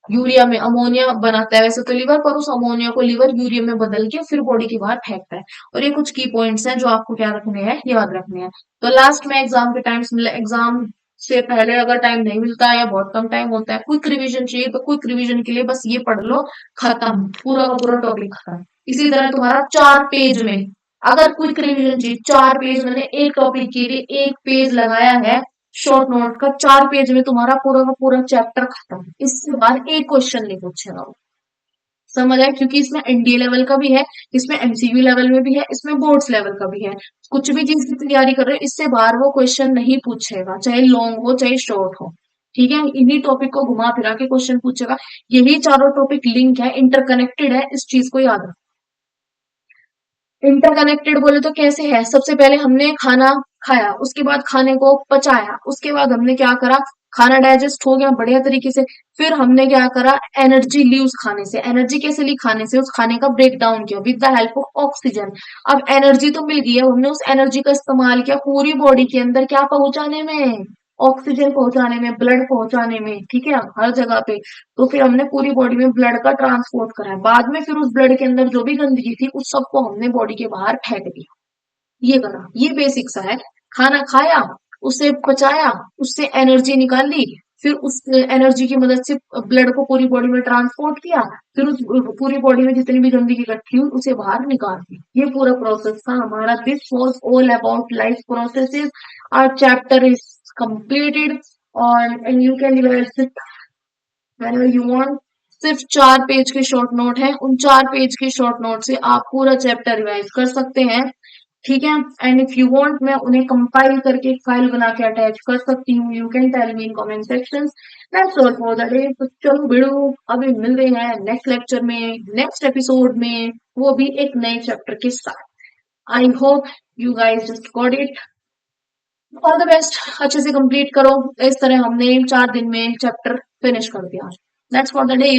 यूरिया में अमोनिया बनाता है वैसे तो लिवर, पर उस अमोनिया को लिवर यूरिया में बदल के फिर बॉडी के बाहर फेंकता है। और ये कुछ की पॉइंट्स हैं जो आपको क्या रखने हैं, याद रखने हैं। तो लास्ट में एग्जाम के टाइम, एग्जाम से पहले अगर टाइम नहीं मिलता है या बहुत कम टाइम होता है, क्विक रिवीजन चाहिए तो क्विक रिवीजन के लिए बस ये पढ़ लो, खत्म, पूरा का पूरा टॉपिक खत्म। इसी तरह तुम्हारा 4 पेज में, अगर क्विक रिवीजन चाहिए 4 पेज, मैंने एक टॉपिक के लिए 1 पेज लगाया है शॉर्ट नोट का, 4 पेज में तुम्हारा पूरा का पूरा चैप्टर खत्म। इससे बाहर एक क्वेश्चन नहीं पूछेगा वो, समझ आया, क्योंकि इसमें एनडीए लेवल का भी है, इसमें एमसीक्यू लेवल में भी है, इसमें बोर्ड्स लेवल का भी है। कुछ भी चीज की तैयारी कर रहे हो इससे बाहर वो क्वेश्चन नहीं पूछेगा, चाहे लॉन्ग हो चाहे शॉर्ट हो। ठीक है, इन्हीं टॉपिक को घुमा फिरा के क्वेश्चन पूछेगा। यही चारों टॉपिक लिंक है, इंटरकनेक्टेड है, इस चीज को याद रखो। इंटरकनेक्टेड बोले तो कैसे है, सबसे पहले हमने खाना खाया, उसके बाद खाने को पचाया, उसके बाद हमने क्या करा, खाना डाइजेस्ट हो गया बढ़िया तरीके से, फिर हमने क्या करा, एनर्जी ली उस खाने से। एनर्जी कैसे ली, खाने से, उस खाने का ब्रेक डाउन किया with the help of oxygen. अब एनर्जी तो मिल गई है, हमने उस एनर्जी का इस्तेमाल किया पूरी बॉडी के अंदर क्या पहुंचाने में, ऑक्सीजन पहुंचाने में, ब्लड पहुंचाने में, ठीक है, हर जगह पे। तो फिर हमने पूरी बॉडी में ब्लड का ट्रांसपोर्ट करा है, बाद में फिर उस ब्लड के अंदर जो भी गंदगी थी उस सबको हमने बॉडी के बाहर फेंक दिया। ये करा, ये बेसिक सा है। खाना खाया, उसे पचाया, उससे एनर्जी निकाली, फिर उस एनर्जी की मदद से ब्लड को पूरी बॉडी में ट्रांसपोर्ट किया, फिर उस पूरी बॉडी में जितनी भी गंदगी इकट्ठी हुई उसे बाहर निकाल दी। ये पूरा प्रोसेस था हमारा। This was all about life processes. Our chapter is completed and you can revise it whenever you want। सिर्फ 4 पेज के शॉर्ट नोट है, उन 4 पेज के शॉर्ट नोट से आप पूरा चैप्टर रिवाइज कर सकते हैं। ठीक है, एंड इफ यू वांट मैं उन्हें कंपाइल करके एक फाइल बना के अटैच कर सकती हूँ, you can tell me in comment section. That's all for the day. तो चलो भिड़ो, अभी मिल रहे हैं नेक्स्ट लेक्चर में, नेक्स्ट एपिसोड में, वो भी एक नए चैप्टर के साथ। I hope you guys just got it. All the best, अच्छे से कंप्लीट करो। इस तरह हमने 4 दिन में चैप्टर फिनिश कर दिया। That's for the day.